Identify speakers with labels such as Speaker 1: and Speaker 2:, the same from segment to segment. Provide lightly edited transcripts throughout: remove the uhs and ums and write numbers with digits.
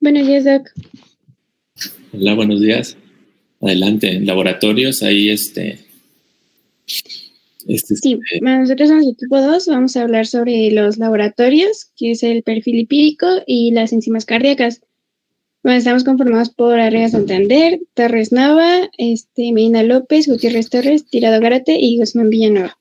Speaker 1: Buenos días, Doc.
Speaker 2: Hola, buenos días. Adelante, en laboratorios, ahí
Speaker 1: Sí, nosotros somos equipo 2, vamos a hablar sobre los laboratorios, que es el perfil lipídico y las enzimas cardíacas. Bueno, estamos conformados por Arriaga Santander, Torres Nava, Medina López, Gutiérrez Torres, Tirado Gárate y Guzmán Villanueva.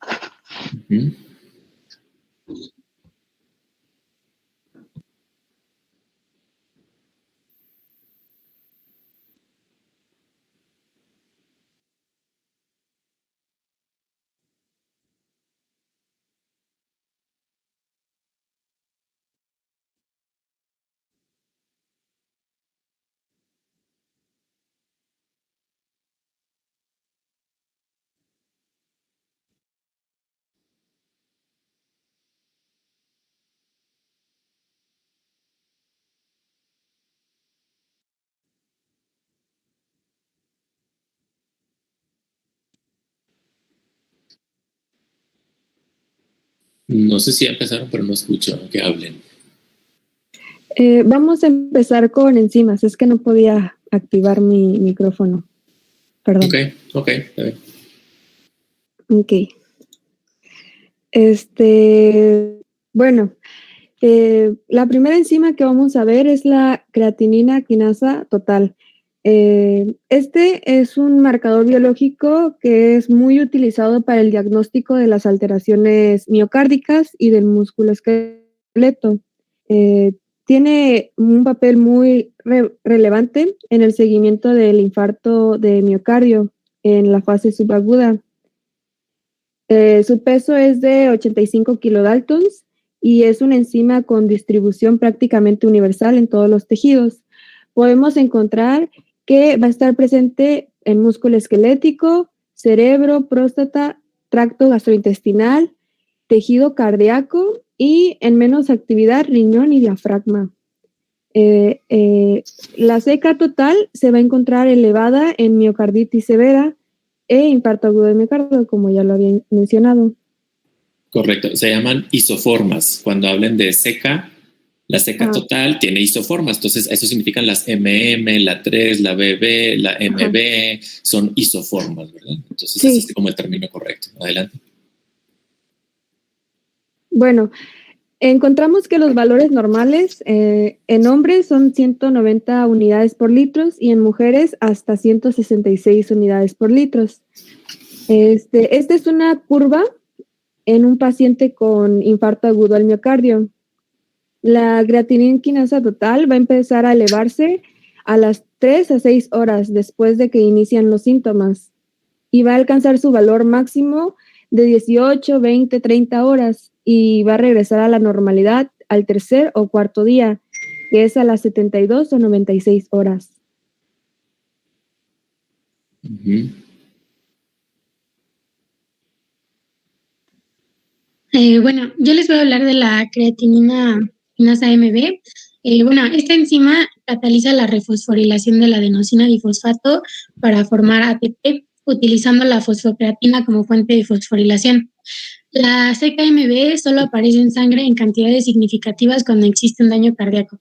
Speaker 2: No sé si ya empezaron, pero no escucho que hablen.
Speaker 3: Vamos a empezar con enzimas. Es que no podía activar mi micrófono. Perdón.
Speaker 2: Ok, está bien.
Speaker 3: Ok. Bueno, la primera enzima que vamos a ver es la creatinina quinasa total. Este es un marcador biológico que es muy utilizado para el diagnóstico de las alteraciones miocárdicas y del músculo esqueleto. Tiene un papel muy relevante en el seguimiento del infarto de miocardio en la fase subaguda. Su peso es de 85 kilodaltons y es una enzima con distribución prácticamente universal en todos los tejidos. Podemos encontrar que va a estar presente en músculo esquelético, cerebro, próstata, tracto gastrointestinal, tejido cardíaco y en menos actividad, riñón y diafragma. La CK total se va a encontrar elevada en miocarditis severa e infarto agudo de miocardio, como ya lo había mencionado.
Speaker 2: Correcto, se llaman isoformas. Cuando hablen de CK, la CK total tiene isoformas, entonces eso significan las la 3, la BB, la MB, son isoformas, ¿verdad? Entonces ese es como el término correcto. Adelante.
Speaker 3: Bueno, encontramos que los valores normales en hombres son 190 unidades por litro y en mujeres hasta 166 unidades por litro. Esta es una curva en un paciente con infarto agudo al miocardio. La creatinina quinasa total va a empezar a elevarse a las 3 a 6 horas después de que inician los síntomas y va a alcanzar su valor máximo de 18, 20, 30 horas y va a regresar a la normalidad al tercer o cuarto día, que es a las 72 o 96 horas.
Speaker 1: Bueno, yo les voy a hablar de la creatinina quinasa MB. Bueno, esta enzima cataliza la refosforilación de la adenosina difosfato para formar ATP, utilizando la fosfocreatina como fuente de fosforilación. La CKMB solo aparece en sangre en cantidades significativas cuando existe un daño cardíaco.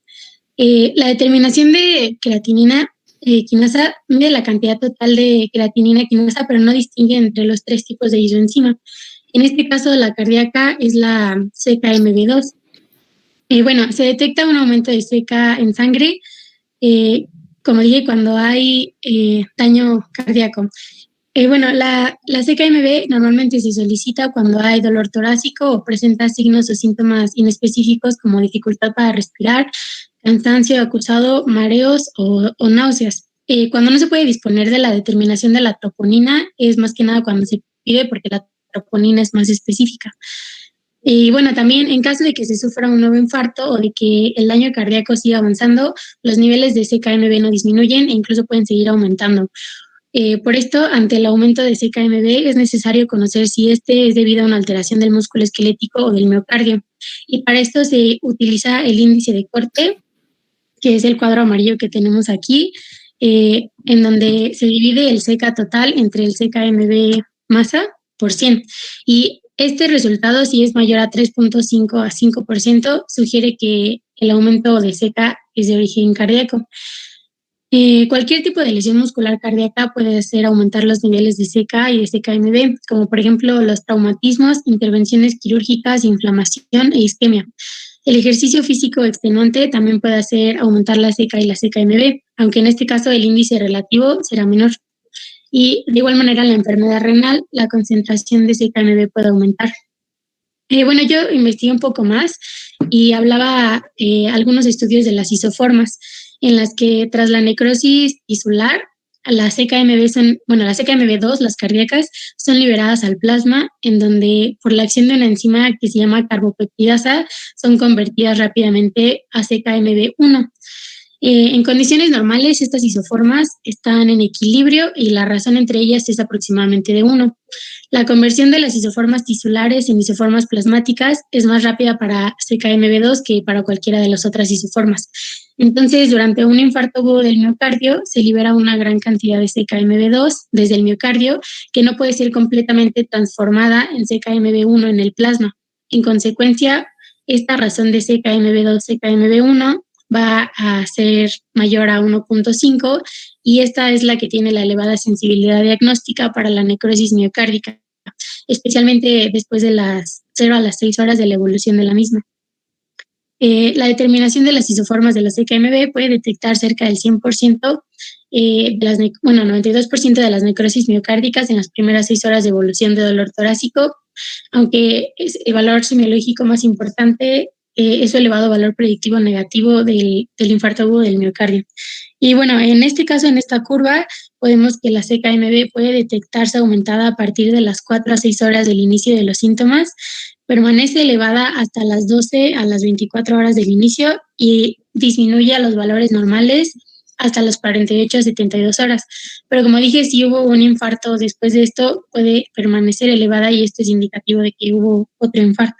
Speaker 1: La determinación de creatinina quinasa mide la cantidad total de creatinina quinasa, pero no distingue entre los tres tipos de isoenzima. En este caso, la cardíaca es la CKMB2. Bueno, se detecta un aumento de CK en sangre, como dije, cuando hay daño cardíaco. Bueno, la CKMB normalmente se solicita cuando hay dolor torácico o presenta signos o síntomas inespecíficos como dificultad para respirar, cansancio acusado, mareos o náuseas. Cuando no se puede disponer de la determinación de la troponina, es más que nada cuando se pide porque la troponina es más específica. Y bueno, también en caso de que se sufra un nuevo infarto o de que el daño cardíaco siga avanzando, los niveles de CKMB no disminuyen e incluso pueden seguir aumentando. Por esto, ante el aumento de CKMB, es necesario conocer si este es debido a una alteración del músculo esquelético o del miocardio. Y para esto se utiliza el índice de corte, que es el cuadro amarillo que tenemos aquí, en donde se divide el CK total entre el CKMB masa por 100. Y este resultado, si es mayor a 3.5 a 5%, sugiere que el aumento de CK es de origen cardíaco. Cualquier tipo de lesión muscular cardíaca puede hacer aumentar los niveles de CK y de CK-MB, como por ejemplo los traumatismos, intervenciones quirúrgicas, inflamación e isquemia. El ejercicio físico extenuante también puede hacer aumentar la CK y la CK-MB, aunque en este caso el índice relativo será menor. Y de igual manera en la enfermedad renal, la concentración de CK-MB puede aumentar. Bueno, yo investigué un poco más y hablaba algunos estudios de las isoformas, en las que tras la necrosis tisular, las CKMB2, las cardíacas, son liberadas al plasma, en donde por la acción de una enzima que se llama carbopeptidasa, son convertidas rápidamente a CKMB1. En condiciones normales, estas isoformas están en equilibrio y la razón entre ellas es aproximadamente de 1. La conversión de las isoformas tisulares en isoformas plasmáticas es más rápida para CKMB2 que para cualquiera de las otras isoformas. Entonces, durante un infarto agudo del miocardio, se libera una gran cantidad de CKMB2 desde el miocardio que no puede ser completamente transformada en CKMB1 en el plasma. En consecuencia, esta razón de CKMB2, CKMB1 va a ser mayor a 1.5 y esta es la que tiene la elevada sensibilidad diagnóstica para la necrosis miocárdica, especialmente después de las 0 a las 6 horas de la evolución de la misma. La determinación de las isoformas de la CKMB puede detectar cerca del 100% de las 92% de las necrosis miocárdicas en las primeras 6 horas de evolución de dolor torácico, aunque el valor semiológico más importante es su elevado valor predictivo negativo del infarto agudo del miocardio. Y bueno, en este caso, en esta curva, podemos que la CKMB puede detectarse aumentada a partir de las 4 a 6 horas del inicio de los síntomas, permanece elevada hasta las 12 a las 24 horas del inicio y disminuye a los valores normales hasta las 48 a 72 horas. Pero como dije, si hubo un infarto después de esto, puede permanecer elevada y esto es indicativo de que hubo otro infarto.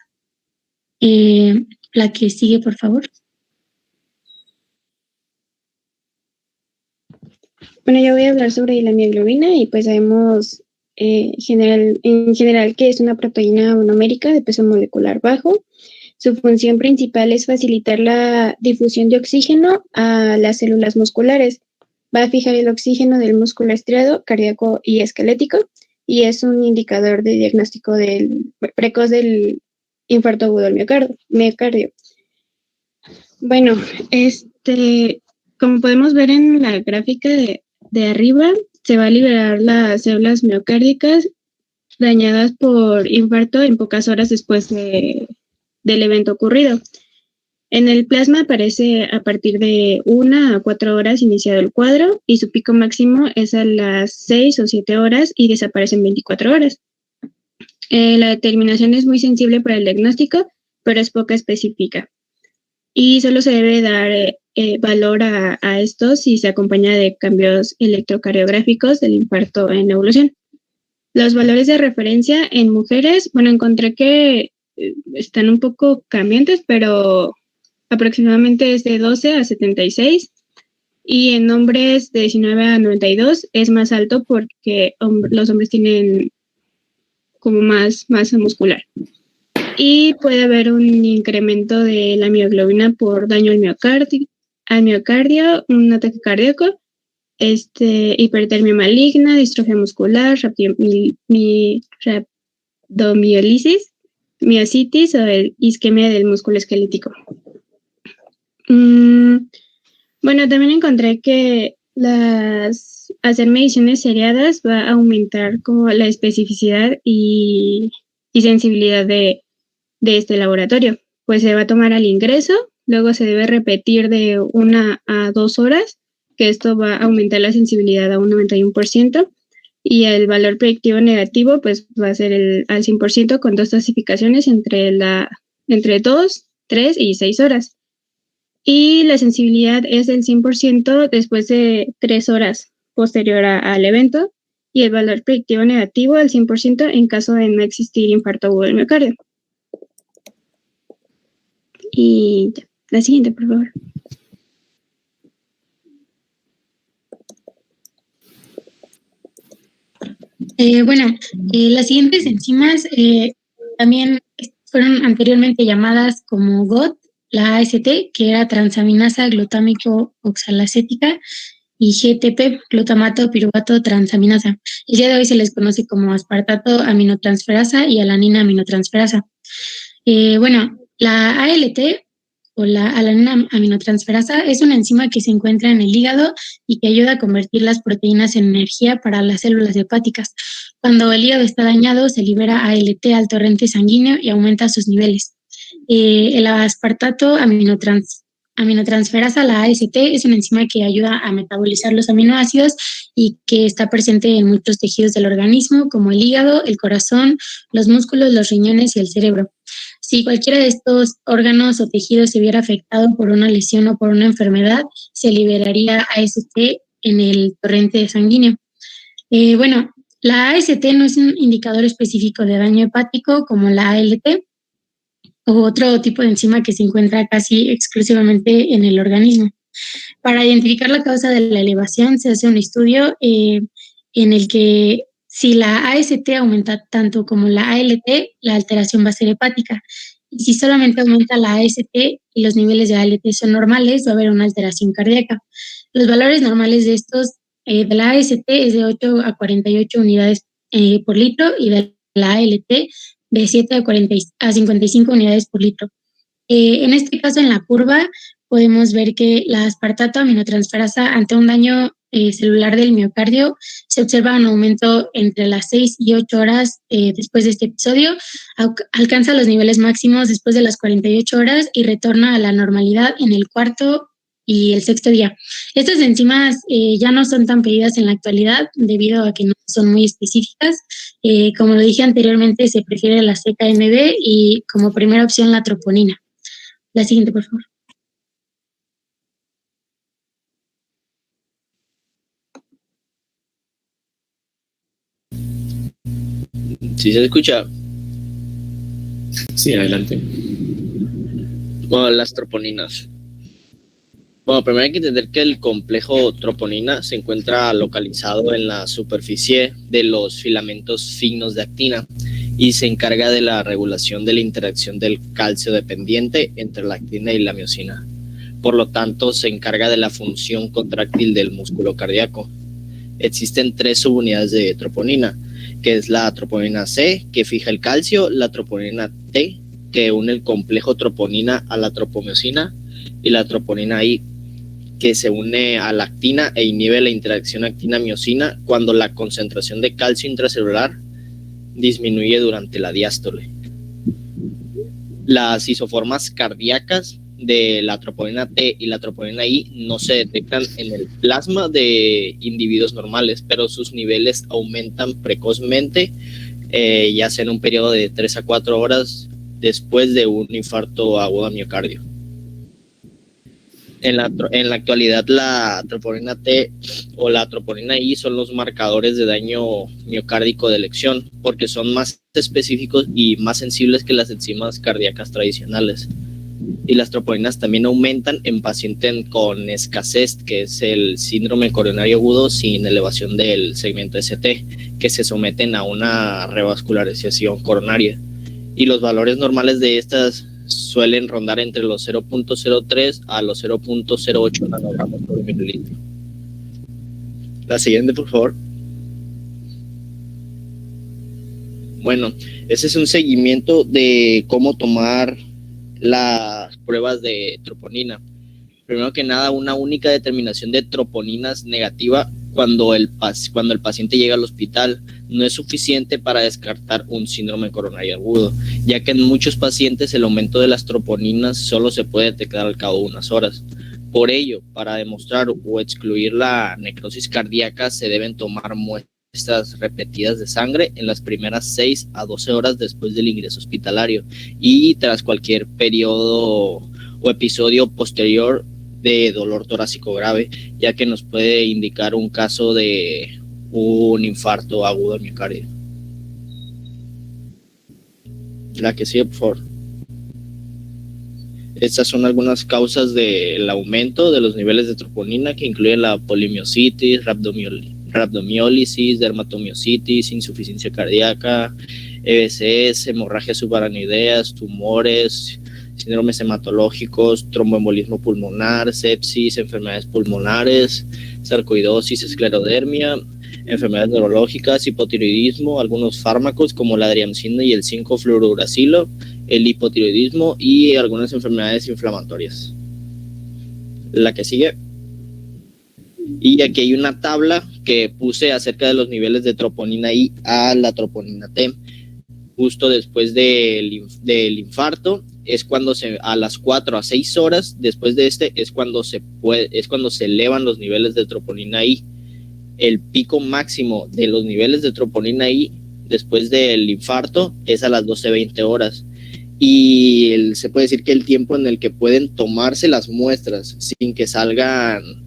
Speaker 1: La que sigue, por favor.
Speaker 4: Bueno, yo voy a hablar sobre la mioglobina y pues sabemos en general que es una proteína monomérica de peso molecular bajo. Su función principal es facilitar la difusión de oxígeno a las células musculares. Va a fijar el oxígeno del músculo estriado, cardíaco y esquelético y es un indicador de diagnóstico precoz del infarto agudo del miocardio. Bueno, como podemos ver en la gráfica de arriba, se va a liberar las células miocárdicas dañadas por infarto en pocas horas después del evento ocurrido. En el plasma aparece a partir de 1 a 4 horas iniciado el cuadro y su pico máximo es a las 6 o 7 horas y desaparece en 24 horas. La determinación es muy sensible para el diagnóstico, pero es poco específica. Y solo se debe dar valor a esto si se acompaña de cambios electrocardiográficos del infarto en evolución. Los valores de referencia en mujeres, bueno, encontré que están un poco cambiantes, pero aproximadamente es de 12 a 76 y en hombres de 19 a 92 es más alto porque los hombres tienen como más masa muscular. Y puede haber un incremento de la mioglobina por daño al miocardio, un ataque cardíaco, hipertermia maligna, distrofia muscular, rabdomiólisis, miositis o isquemia del músculo esquelético. Bueno, también encontré que hacer mediciones seriadas va a aumentar como la especificidad y sensibilidad de este laboratorio. Pues se va a tomar al ingreso, luego se debe repetir de 1 a 2 horas, que esto va a aumentar la sensibilidad a un 91%, y el valor predictivo negativo pues va a ser al 100% con 2 clasificaciones entre 2, 3 y 6 horas. Y la sensibilidad es del 100% después de 3 horas posterior al evento, y el valor predictivo negativo al 100% en caso de no existir infarto agudo del miocardio. Y ya, la siguiente, por favor.
Speaker 1: Las siguientes enzimas también fueron anteriormente llamadas como GOT la AST, que era transaminasa glutámico oxalacética, y GTP, glutamato piruvato transaminasa. El día de hoy se les conoce como aspartato aminotransferasa y alanina aminotransferasa. La ALT o la alanina aminotransferasa es una enzima que se encuentra en el hígado y que ayuda a convertir las proteínas en energía para las células hepáticas. Cuando el hígado está dañado, se libera ALT al torrente sanguíneo y aumenta sus niveles. El aspartato aminotransferasa, la AST, es una enzima que ayuda a metabolizar los aminoácidos y que está presente en muchos tejidos del organismo, como el hígado, el corazón, los músculos, los riñones y el cerebro. Si cualquiera de estos órganos o tejidos se viera afectado por una lesión o por una enfermedad, se liberaría AST en el torrente sanguíneo. La AST no es un indicador específico de daño hepático como la ALT o otro tipo de enzima que se encuentra casi exclusivamente en el organismo. Para identificar la causa de la elevación se hace un estudio en el que si la AST aumenta tanto como la ALT, la alteración va a ser hepática. Y si solamente aumenta la AST y los niveles de ALT son normales, va a haber una alteración cardíaca. Los valores normales de estos, de la AST es de 8 a 48 unidades por litro y de la ALT de 7 a 55 unidades por litro. En este caso, en la curva, podemos ver que la aspartato aminotransferasa ante un daño celular del miocardio se observa un aumento entre las 6 y 8 horas después de este episodio, alcanza los niveles máximos después de las 48 horas y retorna a la normalidad en el cuarto y el sexto día. Estas enzimas ya no son tan pedidas en la actualidad debido a que no son muy específicas. Como lo dije anteriormente, se prefiere la CKMB y como primera opción la troponina. La siguiente, por favor.
Speaker 5: ¿Sí se escucha?
Speaker 2: Sí, adelante.
Speaker 5: Bueno, las troponinas. Bueno, primero hay que entender que el complejo troponina se encuentra localizado en la superficie de los filamentos finos de actina y se encarga de la regulación de la interacción del calcio dependiente entre la actina y la miosina. Por lo tanto, se encarga de la función contráctil del músculo cardíaco. Existen 3 subunidades de troponina, que es la troponina C, que fija el calcio, la troponina T, que une el complejo troponina a la tropomiosina, y la troponina I, que se une a la actina e inhibe la interacción actina-miosina cuando la concentración de calcio intracelular disminuye durante la diástole. Las isoformas cardíacas de la troponina T y la troponina I no se detectan en el plasma de individuos normales, pero sus niveles aumentan precozmente, ya sea en un periodo de 3 a 4 horas después de un infarto agudo a miocardio. En la actualidad, la troponina T o la troponina I son los marcadores de daño miocárdico de elección, porque son más específicos y más sensibles que las enzimas cardíacas tradicionales. Y las troponinas también aumentan en pacientes con escasez, que es el síndrome coronario agudo sin elevación del segmento ST, que se someten a una revascularización coronaria. Y los valores normales de estas suelen rondar entre los 0.03 a los 0.08 nanogramos por mililitro. La siguiente, por favor. Bueno, ese es un seguimiento de cómo tomar las pruebas de troponina. Primero que nada, una única determinación de troponinas negativa cuando el paciente llega al hospital no es suficiente para descartar un síndrome coronario agudo, ya que en muchos pacientes el aumento de las troponinas solo se puede detectar al cabo de unas horas. Por ello, para demostrar o excluir la necrosis cardíaca, se deben tomar muestras repetidas de sangre en las primeras 6 a 12 horas después del ingreso hospitalario y tras cualquier periodo o episodio posterior de dolor torácico grave, ya que nos puede indicar un caso de un infarto agudo al miocardio. La que sigue, por favor. Estas son algunas causas del aumento de los niveles de troponina, que incluyen la polimiositis, rhabdomiólisis, dermatomiositis, insuficiencia cardíaca, EBCS, hemorragias subaracnoideas, tumores, síndromes hematológicos, tromboembolismo pulmonar, sepsis, enfermedades pulmonares, sarcoidosis, esclerodermia, enfermedades neurológicas, hipotiroidismo, algunos fármacos como la adriamicina y el 5-fluorouracilo, el hipotiroidismo y algunas enfermedades inflamatorias. La que sigue. Y aquí hay una tabla que puse acerca de los niveles de troponina I a la troponina T. Justo después del infarto es cuando a las 4 a 6 horas después de es cuando se elevan los niveles de troponina I. El pico máximo de los niveles de troponina I después del infarto es a las 12-20 horas. Y se puede decir que el tiempo en el que pueden tomarse las muestras sin que salgan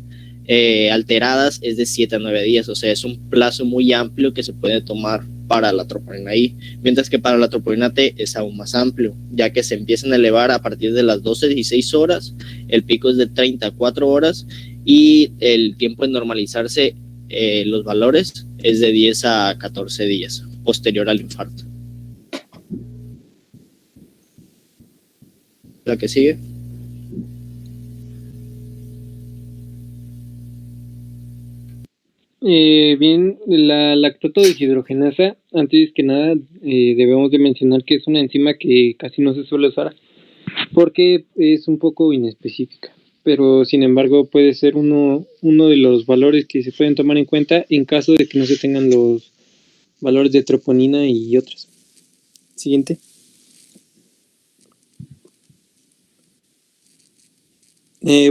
Speaker 5: alteradas es de 7 a 9 días, o sea, es un plazo muy amplio que se puede tomar para la troponina I, mientras que para la troponina T es aún más amplio, ya que se empiezan a elevar a partir de las 12-16 horas, el pico es de 34 horas y el tiempo en normalizarse los valores es de 10 a 14 días posterior al infarto. La que sigue.
Speaker 6: Bien, la lactato deshidrogenasa, antes que nada debemos de mencionar que es una enzima que casi no se suele usar porque es un poco inespecífica, pero sin embargo puede ser uno de los valores que se pueden tomar en cuenta en caso de que no se tengan los valores de troponina y otros. Siguiente.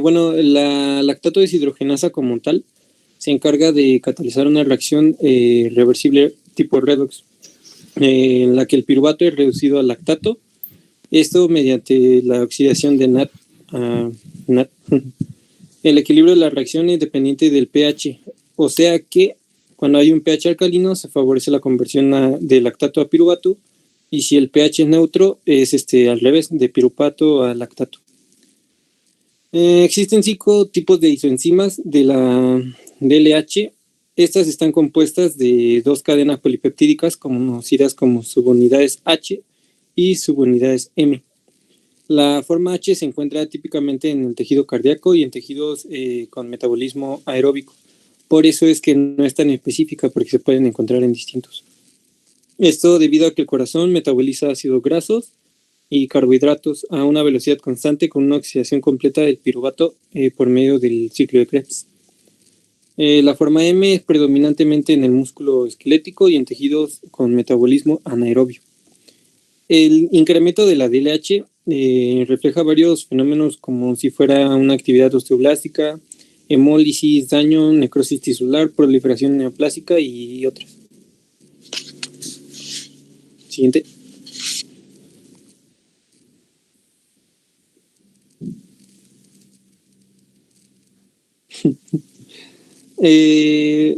Speaker 6: Bueno, la lactato deshidrogenasa como tal se encarga de catalizar una reacción reversible tipo redox, en la que el piruvato es reducido a lactato, esto mediante la oxidación de NAT a NAT. El equilibrio de la reacción es dependiente del pH, o sea que cuando hay un pH alcalino se favorece la conversión de lactato a piruvato, y si el pH es neutro es al revés, de piruvato a lactato. Existen 5 tipos de isoenzimas de la DLH. Estas están compuestas de 2 cadenas polipeptídicas conocidas como subunidades H y subunidades M. La forma H se encuentra típicamente en el tejido cardíaco y en tejidos con metabolismo aeróbico. Por eso es que no es tan específica, porque se pueden encontrar en distintos. Esto debido a que el corazón metaboliza ácidos grasos y carbohidratos a una velocidad constante con una oxidación completa del piruvato por medio del ciclo de Krebs. La forma M es predominantemente en el músculo esquelético y en tejidos con metabolismo anaerobio. El incremento de la DLH refleja varios fenómenos como si fuera una actividad osteoblástica, hemólisis, daño, necrosis tisular, proliferación neoplásica y otras. Siguiente.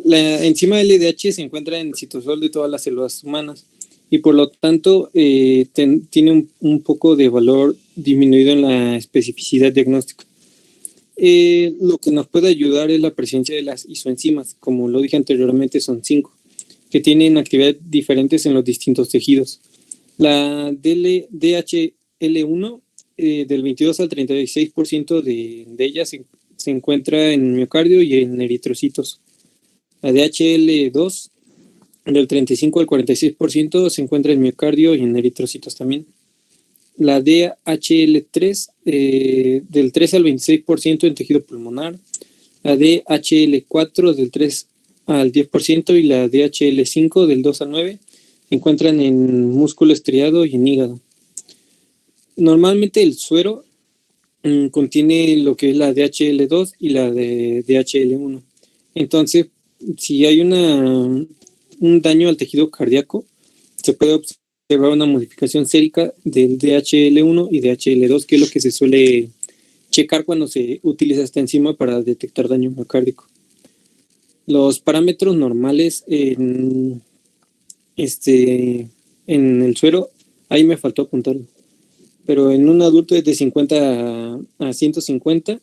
Speaker 6: La enzima LDH se encuentra en el citosol de todas las células humanas y por lo tanto tiene un poco de valor disminuido en la especificidad diagnóstica. Lo que nos puede ayudar es la presencia de las isoenzimas, como lo dije anteriormente, son 5, que tienen actividades diferentes en los distintos tejidos. La DHL1, del 22 al 36% de ellas se encuentra en miocardio y en eritrocitos. La DHL2, del 35 al 46% se encuentra en miocardio y en eritrocitos también. La DHL3, del 3 al 26% en tejido pulmonar. La DHL4, del 3 al 10%, y la DHL5, del 2 al 9%, se encuentran en músculo estriado y en hígado. Normalmente el suero contiene lo que es la DHL2 y la de DHL1. Entonces, si hay un daño al tejido cardíaco, se puede observar una modificación sérica del DHL1 y DHL2, que es lo que se suele checar cuando se utiliza esta enzima para detectar daño miocárdico. Los parámetros normales en el suero, ahí me faltó apuntarlo, pero en un adulto es de 50 a 150,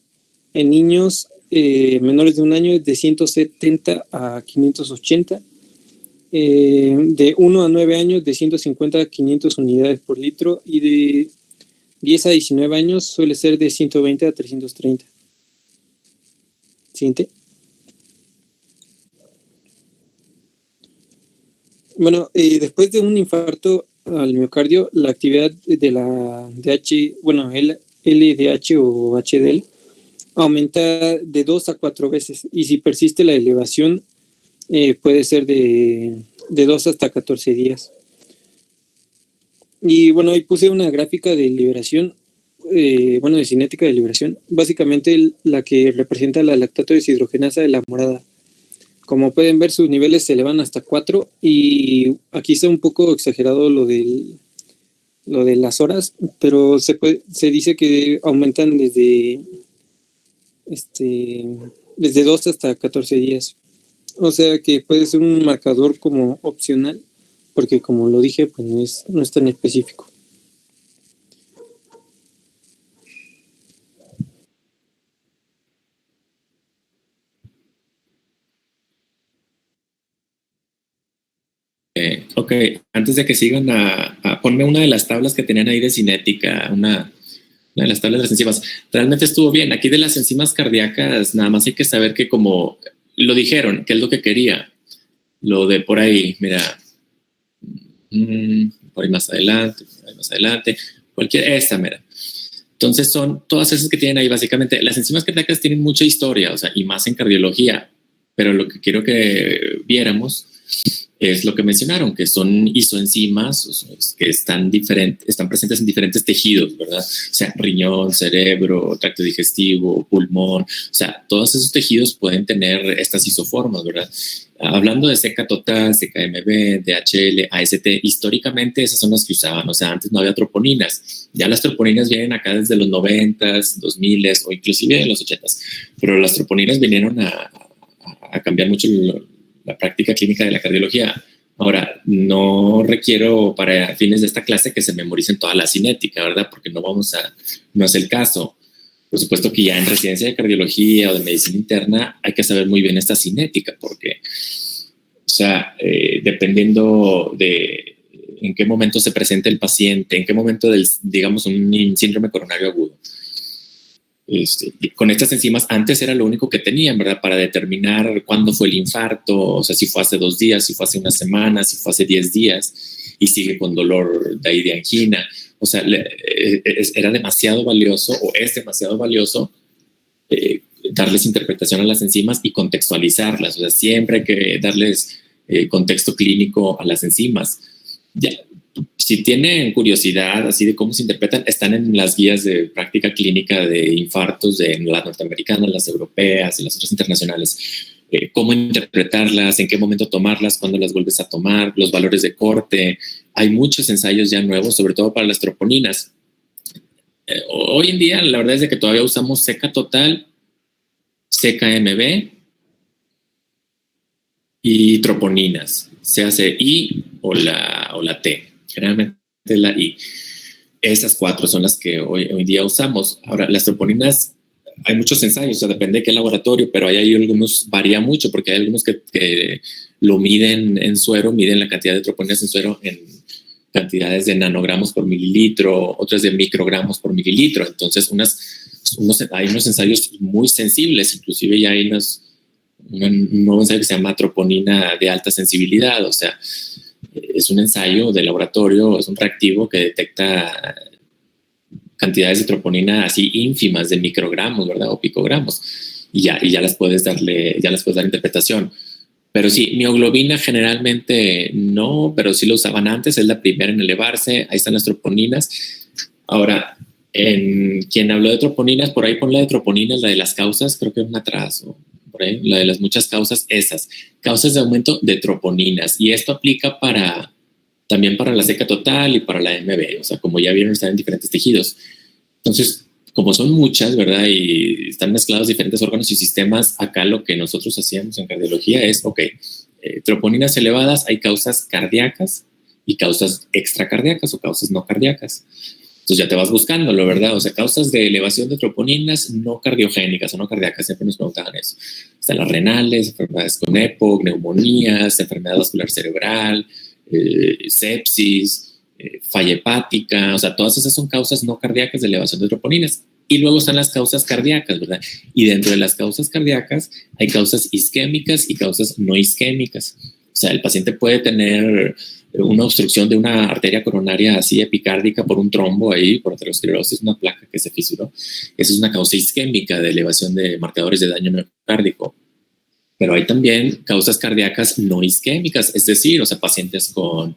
Speaker 6: en niños menores de un año es de 170 a 580, de 1 a 9 años de 150 a 500 unidades por litro, y 10 a 19 años suele ser de 120 a 330. Siguiente. Bueno, después de un infarto al miocardio, la actividad de la el LDH o HDL aumenta de 2 a 4 veces, y si persiste la elevación puede ser de 2 hasta 14 días. Y bueno, ahí puse una gráfica de liberación, de cinética de liberación, básicamente la que representa la lactato deshidrogenasa de la morada. Como pueden ver, sus niveles se elevan hasta 4, y aquí está un poco exagerado lo de las horas, pero se dice que aumentan desde 2 hasta 14 días. O sea que puede ser un marcador como opcional, porque como lo dije, pues no es tan específico.
Speaker 2: Ok, antes de que sigan ponme una de las tablas que tenían ahí de cinética, una de las tablas de las enzimas. Realmente estuvo bien. Aquí de las enzimas cardíacas, nada más hay que saber que como lo dijeron, que es lo que quería. Lo de por ahí, mira, por ahí más adelante, esta, mira. Entonces son todas esas que tienen ahí, básicamente. Las enzimas cardíacas tienen mucha historia, o sea, y más en cardiología, pero lo que quiero que viéramos es lo que mencionaron, que son isoenzimas que están presentes en diferentes tejidos, ¿verdad? O sea, riñón, cerebro, tracto digestivo, pulmón, o sea, todos esos tejidos pueden tener estas isoformas, ¿verdad? Hablando de CK total, CKMB, DHL, AST, históricamente esas son las que usaban, o sea, antes no había troponinas. Ya las troponinas vienen acá desde los 90s, 2000s o inclusive en los 80s, pero las troponinas vinieron a cambiar mucho la práctica clínica de la cardiología. Ahora, no requiero para fines de esta clase que se memoricen toda la cinética, ¿verdad? Porque no es el caso. Por supuesto que ya en residencia de cardiología o de medicina interna hay que saber muy bien esta cinética, porque, o sea, dependiendo de en qué momento se presenta el paciente, en qué momento digamos, un síndrome coronario agudo. Con estas enzimas antes era lo único que tenían, ¿verdad? Para determinar cuándo fue el infarto, o sea, si fue hace 2 días, si fue hace una semana, si fue hace 10 días y sigue con dolor de ahí de angina. O sea, era demasiado valioso o es demasiado valioso darles interpretación a las enzimas y contextualizarlas. O sea, siempre hay que darles contexto clínico a las enzimas. Ya, si tienen curiosidad así de cómo se interpretan, están en las guías de práctica clínica de infartos de las norteamericanas, las europeas y las otras internacionales. Cómo interpretarlas, en qué momento tomarlas, cuándo las vuelves a tomar, los valores de corte. Hay muchos ensayos ya nuevos, sobre todo para las troponinas. Hoy en día, la verdad es de que todavía usamos CK total, CKMB y troponinas, sea I o la T. Generalmente la I. Esas 4 son las que hoy día usamos. Ahora, las troponinas, hay muchos ensayos, o sea, depende de qué laboratorio, pero hay algunos, varía mucho, porque hay algunos que lo miden en suero, miden la cantidad de troponinas en suero en cantidades de nanogramos por mililitro, otras de microgramos por mililitro. Entonces, hay unos ensayos muy sensibles, inclusive ya hay un nuevo ensayo que se llama troponina de alta sensibilidad, o sea, es un ensayo de laboratorio, es un reactivo que detecta cantidades de troponina así ínfimas de microgramos, ¿verdad? O picogramos. Y ya las puedes dar interpretación. Pero sí, mioglobina generalmente no, pero sí lo usaban antes, es la primera en elevarse, ahí están las troponinas. Ahora, en quien habló de troponinas, por ahí pon la de troponinas, la de las causas, creo que es un atraso. Por ahí, la de las muchas causas, esas causas de aumento de troponinas, y esto aplica también para la CK total y para la MB, o sea, como ya vieron, están en diferentes tejidos. Entonces, como son muchas, ¿verdad? Y están mezclados diferentes órganos y sistemas, acá lo que nosotros hacíamos en cardiología es, troponinas elevadas, hay causas cardíacas y causas extracardíacas o causas no cardíacas. Entonces ya te vas buscándolo, ¿verdad? O sea, causas de elevación de troponinas no cardiogénicas o no cardíacas, siempre nos preguntaban eso. Están las renales, enfermedades con EPOC, neumonías, enfermedad vascular cerebral, sepsis, falla hepática, o sea, todas esas son causas no cardíacas de elevación de troponinas. Y luego están las causas cardíacas, ¿verdad? Y dentro de las causas cardíacas hay causas isquémicas y causas no isquémicas. O sea, el paciente puede tener una obstrucción de una arteria coronaria así epicárdica por un trombo ahí, por aterosclerosis, una placa que se fisuró. Esa es una causa isquémica de elevación de marcadores de daño miocárdico. Pero hay también causas cardíacas no isquémicas, es decir, o sea, pacientes con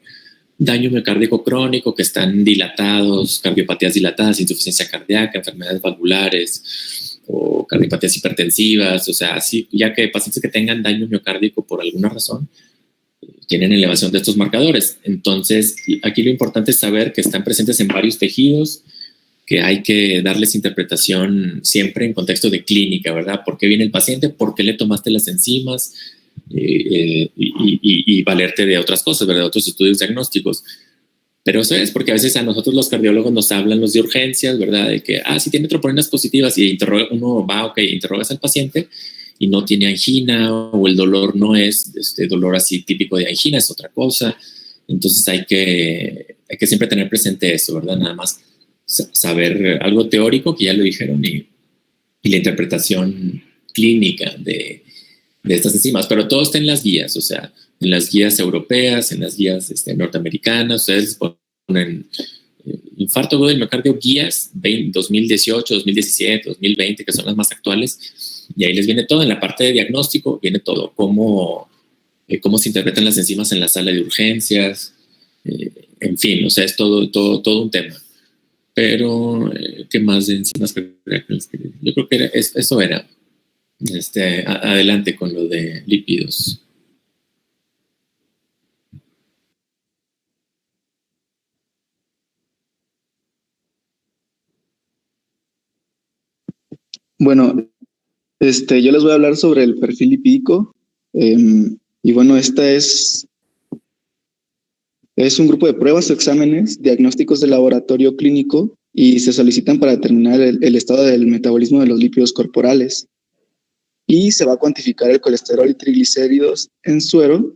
Speaker 2: daño miocárdico crónico que están dilatados, cardiopatías dilatadas, insuficiencia cardíaca, enfermedades valvulares o cardiopatías hipertensivas, o sea, sí, ya que pacientes que tengan daño miocárdico por alguna razón tienen elevación de estos marcadores. Entonces, aquí lo importante es saber que están presentes en varios tejidos, que hay que darles interpretación siempre en contexto de clínica, ¿verdad? ¿Por qué viene el paciente? ¿Por qué le tomaste las enzimas? Y valerte de otras cosas, ¿verdad? De otros estudios diagnósticos. Pero eso es porque a veces a nosotros los cardiólogos nos hablan los de urgencias, ¿verdad? De que, si tiene troponinas positivas y uno va, interrogas al paciente y no tiene angina o el dolor no es dolor así típico de angina, es otra cosa. Entonces hay que siempre tener presente eso, ¿verdad? Nada más saber algo teórico, que ya lo dijeron, y la interpretación clínica de estas enzimas, pero todo está en las guías, o sea, en las guías europeas, en las guías norteamericanas. Ustedes ponen infarto agudo del miocardio guías 2018, 2017, 2020, que son las más actuales, y ahí les viene todo. En la parte de diagnóstico viene todo, cómo se interpretan las enzimas en la sala de urgencias, en fin, o sea, es todo un tema. Pero, ¿qué más de enzimas cardíacas? Yo creo que eso era. Adelante con lo de lípidos.
Speaker 7: Bueno, yo les voy a hablar sobre el perfil lipídico. Y bueno, esta es un grupo de pruebas o exámenes diagnósticos de laboratorio clínico y se solicitan para determinar el estado del metabolismo de los lípidos corporales. Y se va a cuantificar el colesterol y triglicéridos en suero.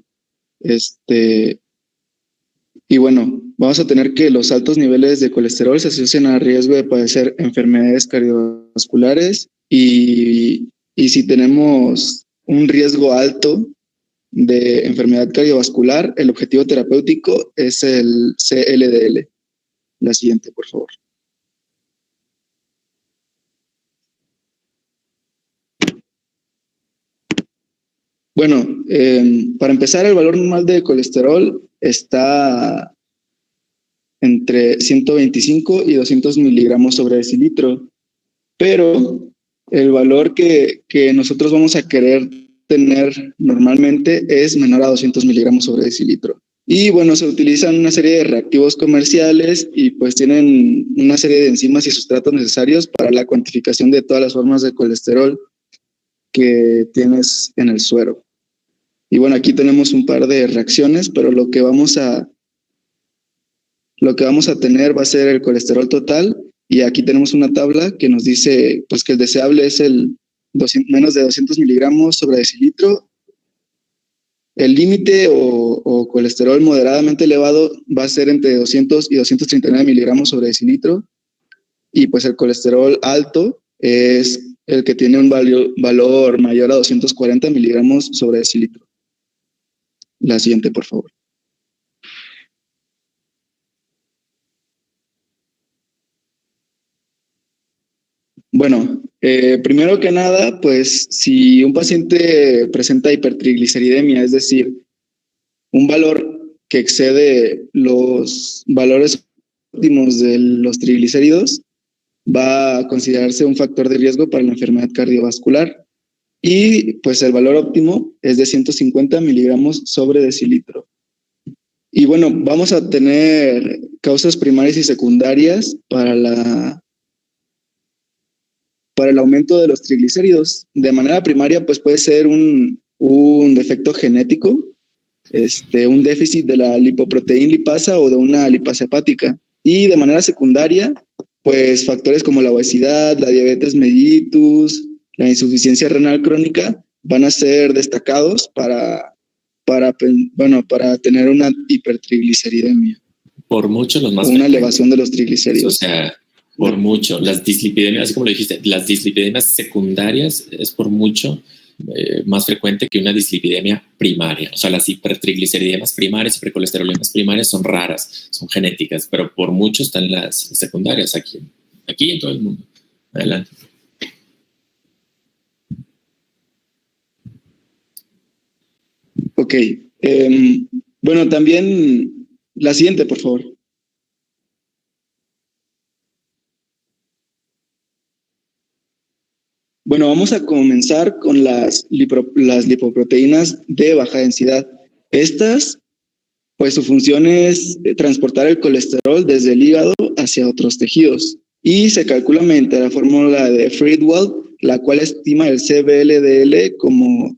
Speaker 7: Y bueno, vamos a tener que los altos niveles de colesterol se asocian a riesgo de padecer enfermedades cardiovasculares y si tenemos un riesgo alto de enfermedad cardiovascular, el objetivo terapéutico es el CLDL. La siguiente, por favor. Bueno, para empezar, el valor normal de colesterol está entre 125 y 200 miligramos sobre decilitro, pero el valor que nosotros vamos a querer tener normalmente es menor a 200 miligramos sobre decilitro. Y bueno, se utilizan una serie de reactivos comerciales y pues tienen una serie de enzimas y sustratos necesarios para la cuantificación de todas las formas de colesterol que tienes en el suero. Y bueno, aquí tenemos un par de reacciones, pero lo que vamos a tener va a ser el colesterol total, y aquí tenemos una tabla que nos dice pues que el deseable es el menos de 200 miligramos sobre decilitro. El límite o colesterol moderadamente elevado va a ser entre 200 y 239 miligramos sobre decilitro, y pues el colesterol alto es el que tiene un valor mayor a 240 miligramos sobre decilitro. La siguiente, por favor. Bueno, primero que nada, pues si un paciente presenta hipertrigliceridemia, es decir, un valor que excede los valores óptimos de los triglicéridos, va a considerarse un factor de riesgo para la enfermedad cardiovascular. Y pues el valor óptimo es de 150 miligramos sobre decilitro. Y bueno, vamos a tener causas primarias y secundarias para el aumento de los triglicéridos. De manera primaria, pues puede ser un defecto genético, un déficit de la lipoproteína lipasa o de una lipasa hepática. Y de manera secundaria, pues factores como la obesidad, la diabetes mellitus, la insuficiencia renal crónica van a ser destacados para tener una hipertrigliceridemia.
Speaker 2: Por mucho los más
Speaker 7: una elevación de los triglicéridos.
Speaker 2: O sea, por mucho. Las dislipidemias, así como lo dijiste, las dislipidemias secundarias es por mucho más frecuente que una dislipidemia primaria. O sea, las hipertrigliceridemias primarias, hipercolesterolemias primarias son raras, son genéticas, pero por mucho están las secundarias aquí en todo el mundo. Adelante.
Speaker 7: Ok. Bueno, también la siguiente, por favor. Bueno, vamos a comenzar con las lipoproteínas de baja densidad. Estas, pues su función es transportar el colesterol desde el hígado hacia otros tejidos. Y se calcula mediante la fórmula de Friedwald, la cual estima el CBLDL como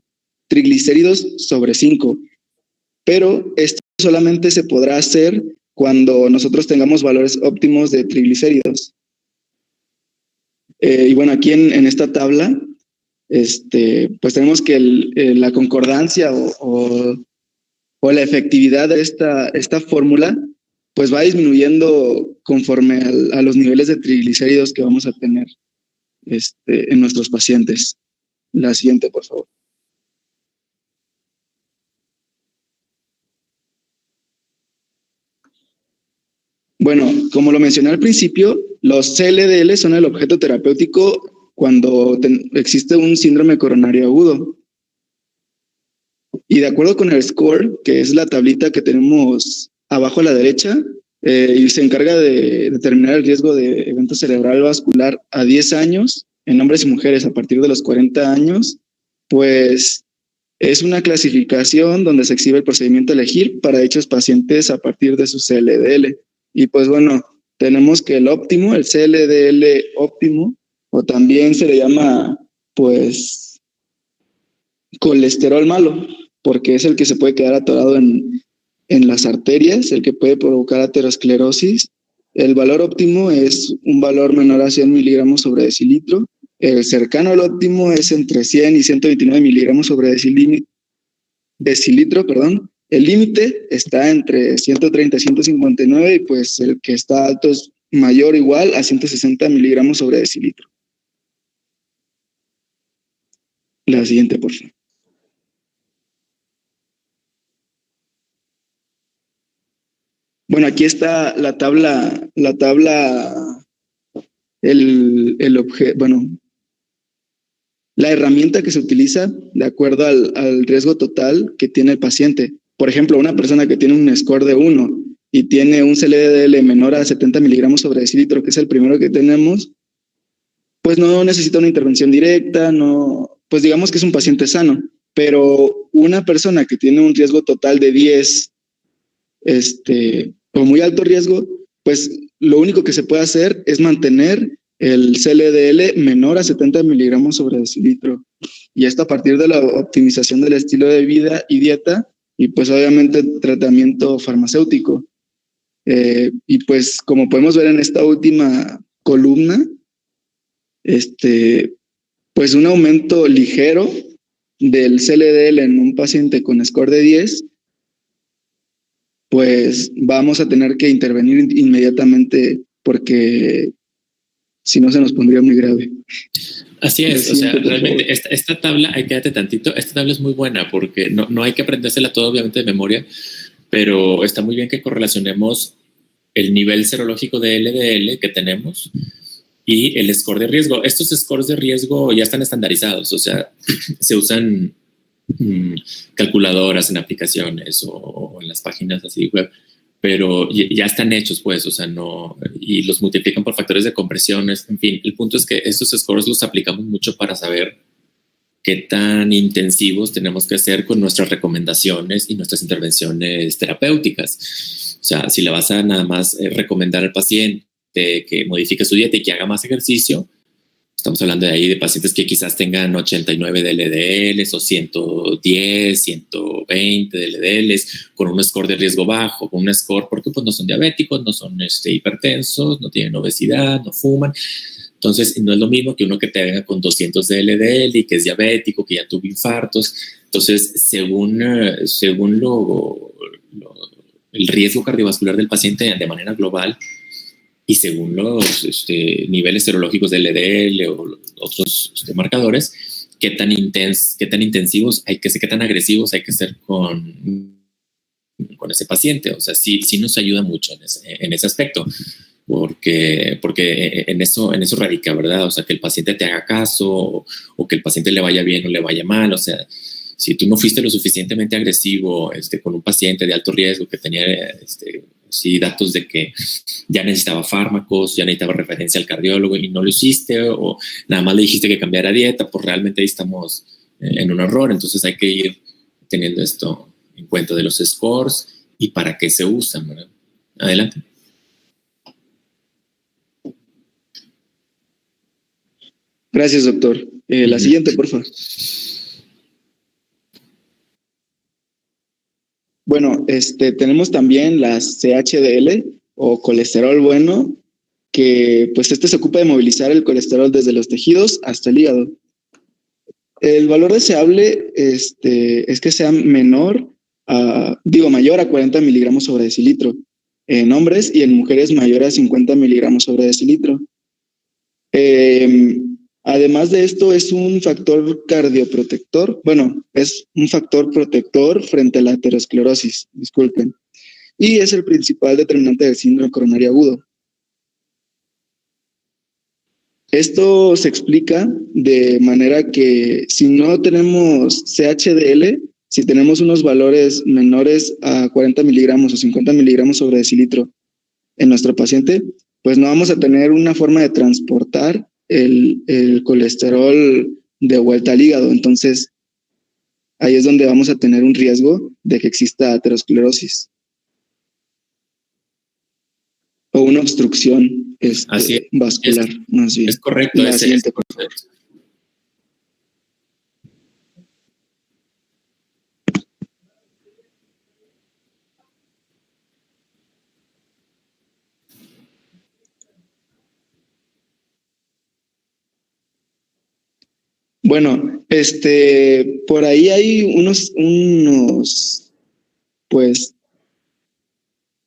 Speaker 7: triglicéridos sobre 5. Pero esto solamente se podrá hacer cuando nosotros tengamos valores óptimos de triglicéridos. Y bueno, aquí en esta tabla, pues tenemos que la concordancia o la efectividad de esta fórmula, pues va disminuyendo conforme a los niveles de triglicéridos que vamos a tener en nuestros pacientes. La siguiente, por favor. Bueno, como lo mencioné al principio, los CLDL son el objeto terapéutico cuando existe un síndrome coronario agudo. Y de acuerdo con el SCORE, que es la tablita que tenemos abajo a la derecha, y se encarga de determinar el riesgo de evento cerebral vascular a 10 años en hombres y mujeres a partir de los 40 años, pues es una clasificación donde se exhibe el procedimiento a elegir para dichos pacientes a partir de su CLDL. Y pues bueno, tenemos que el óptimo, el CLDL óptimo, o también se le llama pues colesterol malo, porque es el que se puede quedar atorado en las arterias, el que puede provocar aterosclerosis. El valor óptimo es un valor menor a 100 miligramos sobre decilitro. El cercano al óptimo es entre 100 y 129 miligramos sobre decilitro, perdón. El límite está entre 130 y 159 y pues el que está alto es mayor o igual a 160 miligramos sobre decilitro. La siguiente, por favor. Bueno, aquí está la tabla, la herramienta que se utiliza de acuerdo al riesgo total que tiene el paciente. Por ejemplo, una persona que tiene un score de 1 y tiene un CLDL menor a 70 miligramos sobre decilitro, que es el primero que tenemos, pues no necesita una intervención directa, pues digamos que es un paciente sano. Pero una persona que tiene un riesgo total de 10, o muy alto riesgo, pues lo único que se puede hacer es mantener el CLDL menor a 70 miligramos sobre decilitro. Y esto a partir de la optimización del estilo de vida y dieta, y pues obviamente tratamiento farmacéutico. Y pues como podemos ver en esta última columna, pues un aumento ligero del CLDL en un paciente con score de 10, pues vamos a tener que intervenir inmediatamente porque si no se nos pondría muy grave.
Speaker 2: Así es, o sea, realmente esta tabla, quédate tantito, esta tabla es muy buena porque no hay que aprendérsela todo obviamente de memoria, pero está muy bien que correlacionemos el nivel serológico de LDL que tenemos y el score de riesgo. Estos scores de riesgo ya están estandarizados, o sea, se usan calculadoras en aplicaciones o en las páginas así web, pero ya están hechos, pues, o sea, no, y los multiplican por factores de compresiones, en fin, el punto es que estos scores los aplicamos mucho para saber qué tan intensivos tenemos que hacer con nuestras recomendaciones y nuestras intervenciones terapéuticas. O sea, si le vas a nada más recomendar al paciente que modifique su dieta y que haga más ejercicio, estamos hablando de ahí de pacientes que quizás tengan 89 de LDLs o 110, 120 de LDLs con un score de riesgo bajo, con un score porque pues no son diabéticos, no son hipertensos, no tienen obesidad, no fuman. Entonces no es lo mismo que uno que te venga con 200 de LDL y que es diabético, que ya tuvo infartos. Entonces según el riesgo cardiovascular del paciente de manera global y según los niveles serológicos del LDL o los otros marcadores, qué tan intensivos hay que ser, qué tan agresivos hay que ser con ese paciente. O sea, sí nos ayuda mucho en ese aspecto, porque en eso radica, ¿verdad? O sea, que el paciente te haga caso o que el paciente le vaya bien o le vaya mal. O sea, si tú no fuiste lo suficientemente agresivo con un paciente de alto riesgo que tenía sí, datos de que ya necesitaba fármacos, ya necesitaba referencia al cardiólogo y no lo hiciste, o nada más le dijiste que cambiara dieta, pues realmente ahí estamos en un error. Entonces hay que ir teniendo esto en cuenta de los scores y para qué se usan, ¿verdad? Adelante.
Speaker 7: Gracias, doctor. La siguiente, por favor. Bueno, tenemos también las CHDL o colesterol bueno, que pues se ocupa de movilizar el colesterol desde los tejidos hasta el hígado. El valor deseable es que sea mayor a 40 miligramos sobre decilitro en hombres y en mujeres mayor a 50 miligramos sobre decilitro. Además de esto, es un factor cardioprotector. Bueno, es un factor protector frente a la aterosclerosis, disculpen. Y es el principal determinante del síndrome coronario agudo. Esto se explica de manera que si no tenemos CHDL, si tenemos unos valores menores a 40 miligramos o 50 miligramos sobre decilitro en nuestro paciente, pues no vamos a tener una forma de transportar el colesterol de vuelta al hígado. Entonces, ahí es donde vamos a tener un riesgo de que exista aterosclerosis o una obstrucción vascular, más bien.
Speaker 2: Es correcto.
Speaker 7: La siguiente, por favor. Bueno, por ahí hay pues,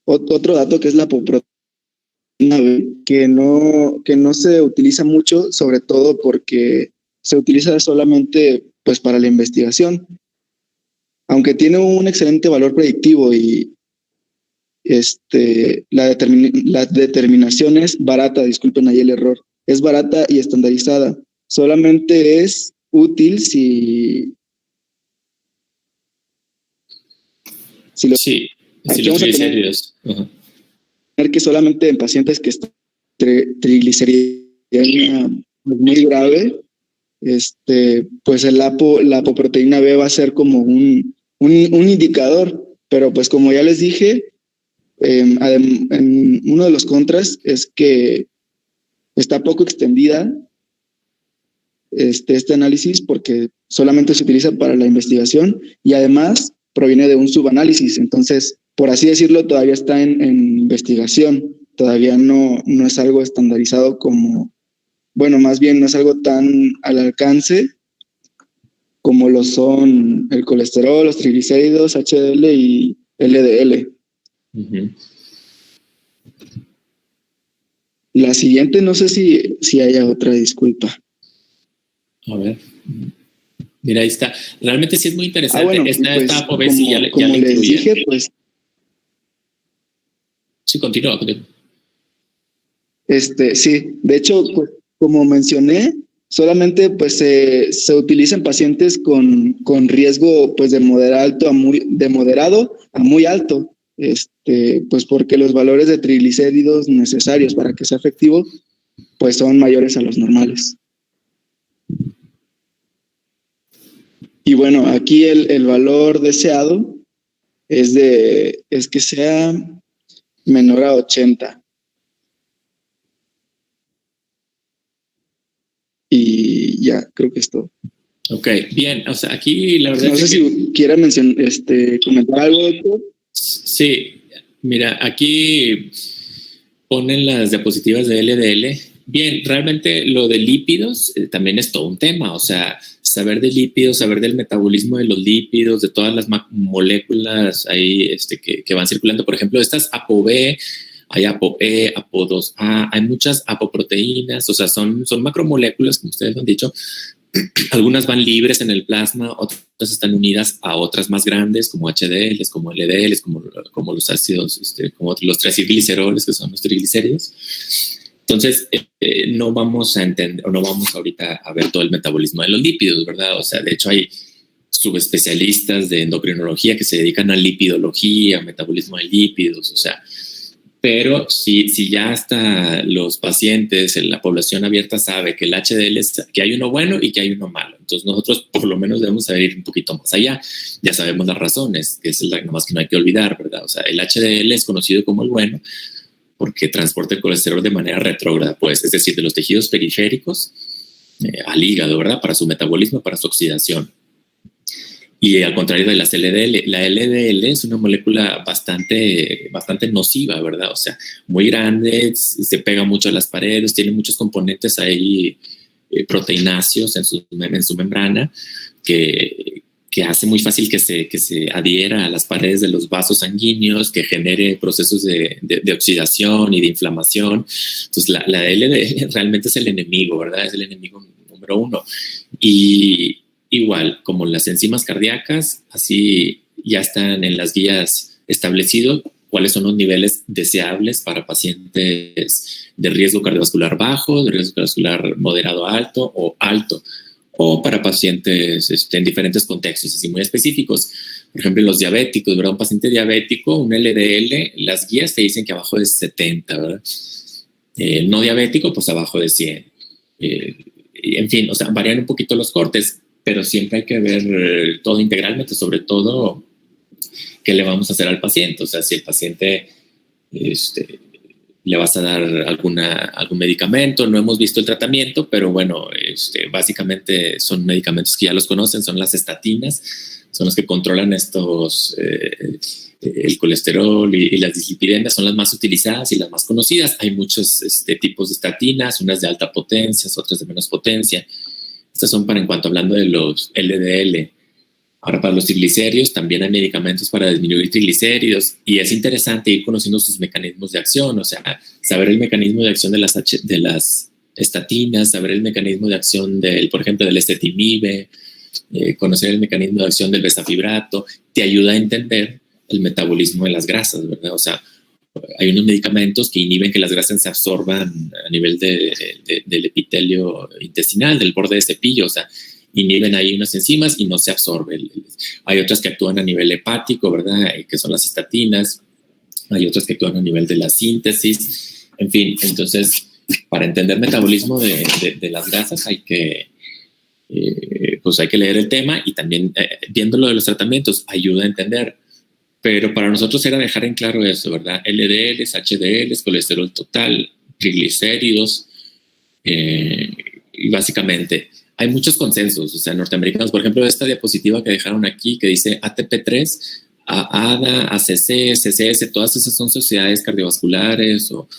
Speaker 7: otro dato que es la apoproteína B, que no se utiliza mucho, sobre todo porque se utiliza solamente, pues, para la investigación. Aunque tiene un excelente valor predictivo y la determinación es barata, disculpen ahí el error, es barata y estandarizada. Solamente es útil si los triglicéridos. Tener que solamente en pacientes que están triglicéridos muy grave, pues la apoproteína B va a ser como un indicador, pero pues como ya les dije, en uno de los contras es que está poco extendida este análisis porque solamente se utiliza para la investigación y además proviene de un subanálisis. Entonces, por así decirlo, todavía está en investigación. Todavía no es algo estandarizado como, bueno, más bien no es algo tan al alcance como lo son el colesterol, los triglicéridos, HDL y LDL. Uh-huh. La siguiente, no sé si haya otra, disculpa.
Speaker 2: A ver. Mira, ahí está. Realmente sí es muy interesante.
Speaker 7: Bueno,
Speaker 2: esta ApoB sí ya le
Speaker 7: les dije, pues.
Speaker 2: Sí, continúa.
Speaker 7: Sí, de hecho, pues, como mencioné, solamente pues se utiliza en pacientes con riesgo pues de moderado a muy alto, pues porque los valores de triglicéridos necesarios para que sea efectivo pues son mayores a los normales. Y bueno, aquí el valor deseado es que sea menor a 80. Y ya, creo que es todo.
Speaker 2: Ok, bien. O sea, aquí la verdad
Speaker 7: no sé si quiera comentar algo, doctor.
Speaker 2: Sí, mira, aquí ponen las diapositivas de LDL Bien, realmente lo de lípidos también es todo un tema, o sea, saber de lípidos, saber del metabolismo de los lípidos, de todas las moléculas ahí que van circulando, por ejemplo, estas ApoB, hay ApoE, APO2A, hay muchas apoproteínas, o sea, son macromoléculas, como ustedes lo han dicho. Algunas van libres en el plasma, otras están unidas a otras más grandes, como HDLs, como LDLs, como los ácidos, como los triacilgliceroles, que son los triglicéridos. Entonces, no vamos a entender, o no vamos ahorita a ver todo el metabolismo de los lípidos, ¿verdad? O sea, de hecho hay subespecialistas de endocrinología que se dedican a lipidología, metabolismo de lípidos, o sea, pero si ya hasta los pacientes en la población abierta sabe que el HDL que hay uno bueno y que hay uno malo. Entonces nosotros por lo menos debemos saber ir un poquito más allá. Ya sabemos las razones, que es nomás que no hay que olvidar, ¿verdad? O sea, el HDL es conocido como el bueno porque transporta el colesterol de manera retrógrada, pues, es decir, de los tejidos periféricos al hígado, ¿verdad? Para su metabolismo, para su oxidación. Y al contrario de las LDL, la LDL es una molécula bastante nociva, ¿verdad? O sea, muy grande, se pega mucho a las paredes, tiene muchos componentes ahí proteináceos en su membrana que hace muy fácil que se adhiera a las paredes de los vasos sanguíneos, que genere procesos de oxidación y de inflamación. Entonces, la LDL realmente es el enemigo, ¿verdad? Es el enemigo número uno. Y igual, como las enzimas cardíacas, así ya están en las guías establecidos cuáles son los niveles deseables para pacientes de riesgo cardiovascular bajo, de riesgo cardiovascular moderado alto, o para pacientes en diferentes contextos, así muy específicos. Por ejemplo, los diabéticos, ¿verdad? Un paciente diabético, un LDL, las guías te dicen que abajo de 70, ¿verdad? No diabético, pues abajo de 100. En fin, o sea, varían un poquito los cortes, pero siempre hay que ver todo integralmente, sobre todo qué le vamos a hacer al paciente. O sea, si el paciente le vas a dar algún medicamento, no hemos visto el tratamiento, pero bueno, básicamente son medicamentos que ya los conocen, son las estatinas, son los que controlan el colesterol y las dislipidemias, son las más utilizadas y las más conocidas. Hay muchos tipos de estatinas, unas de alta potencia, otras de menos potencia. Estas son para en cuanto hablando de los LDL. Ahora, para los triglicéridos también hay medicamentos para disminuir triglicéridos y es interesante ir conociendo sus mecanismos de acción, o sea, saber el mecanismo de acción de las estatinas, saber el mecanismo de acción por ejemplo, del ezetimibe, conocer el mecanismo de acción del bezafibrato, te ayuda a entender el metabolismo de las grasas, ¿verdad? O sea, hay unos medicamentos que inhiben que las grasas se absorban a nivel del epitelio intestinal, del borde de cepillo, o sea, inhiben ahí unas enzimas y no se absorbe. Hay otras que actúan a nivel hepático, ¿verdad? Que son las estatinas. Hay otras que actúan a nivel de la síntesis. En fin, entonces, para entender el metabolismo de las grasas hay que leer el tema y también viendo lo de los tratamientos ayuda a entender. Pero para nosotros era dejar en claro eso, ¿verdad? LDLs, HDLs, colesterol total, triglicéridos, y básicamente hay muchos consensos, o sea, norteamericanos, por ejemplo, esta diapositiva que dejaron aquí que dice ATP3, ADA, ACC, CCS, todas esas son sociedades cardiovasculares o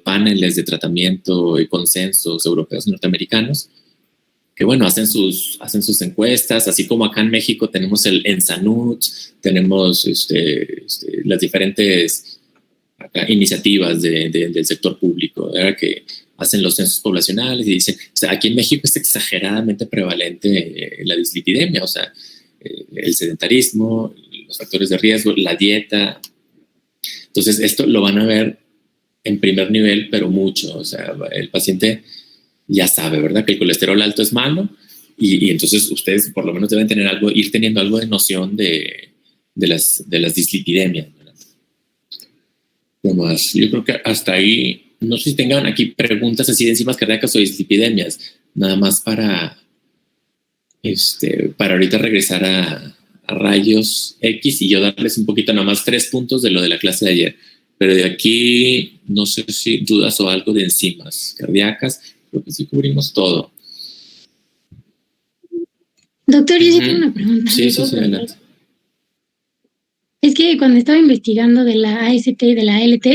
Speaker 2: paneles de tratamiento y consensos europeos norteamericanos que, bueno, hacen sus encuestas, así como acá en México tenemos el ENSANUT, tenemos las diferentes iniciativas del sector público, ¿verdad? Que hacen los censos poblacionales y dicen, o sea, aquí en México es exageradamente prevalente la dislipidemia, o sea, el sedentarismo, los factores de riesgo, la dieta. Entonces, esto lo van a ver en primer nivel, pero mucho, o sea, el paciente ya sabe, ¿verdad? Que el colesterol alto es malo y entonces ustedes por lo menos deben ir teniendo algo de noción de las dislipidemias, ¿verdad? Más, yo creo que hasta ahí, no sé si tengan aquí preguntas así de enzimas cardíacas o dislipidemias, nada más para ahorita regresar a rayos X y yo darles un poquito nada más 3 puntos de lo de la clase de ayer, pero de aquí no sé si dudas o algo de enzimas cardíacas. Creo que sí cubrimos todo.
Speaker 1: Doctor, yo sí tengo una pregunta.
Speaker 2: Sí, adelante.
Speaker 1: Es que cuando estaba investigando de la AST y de la ALT,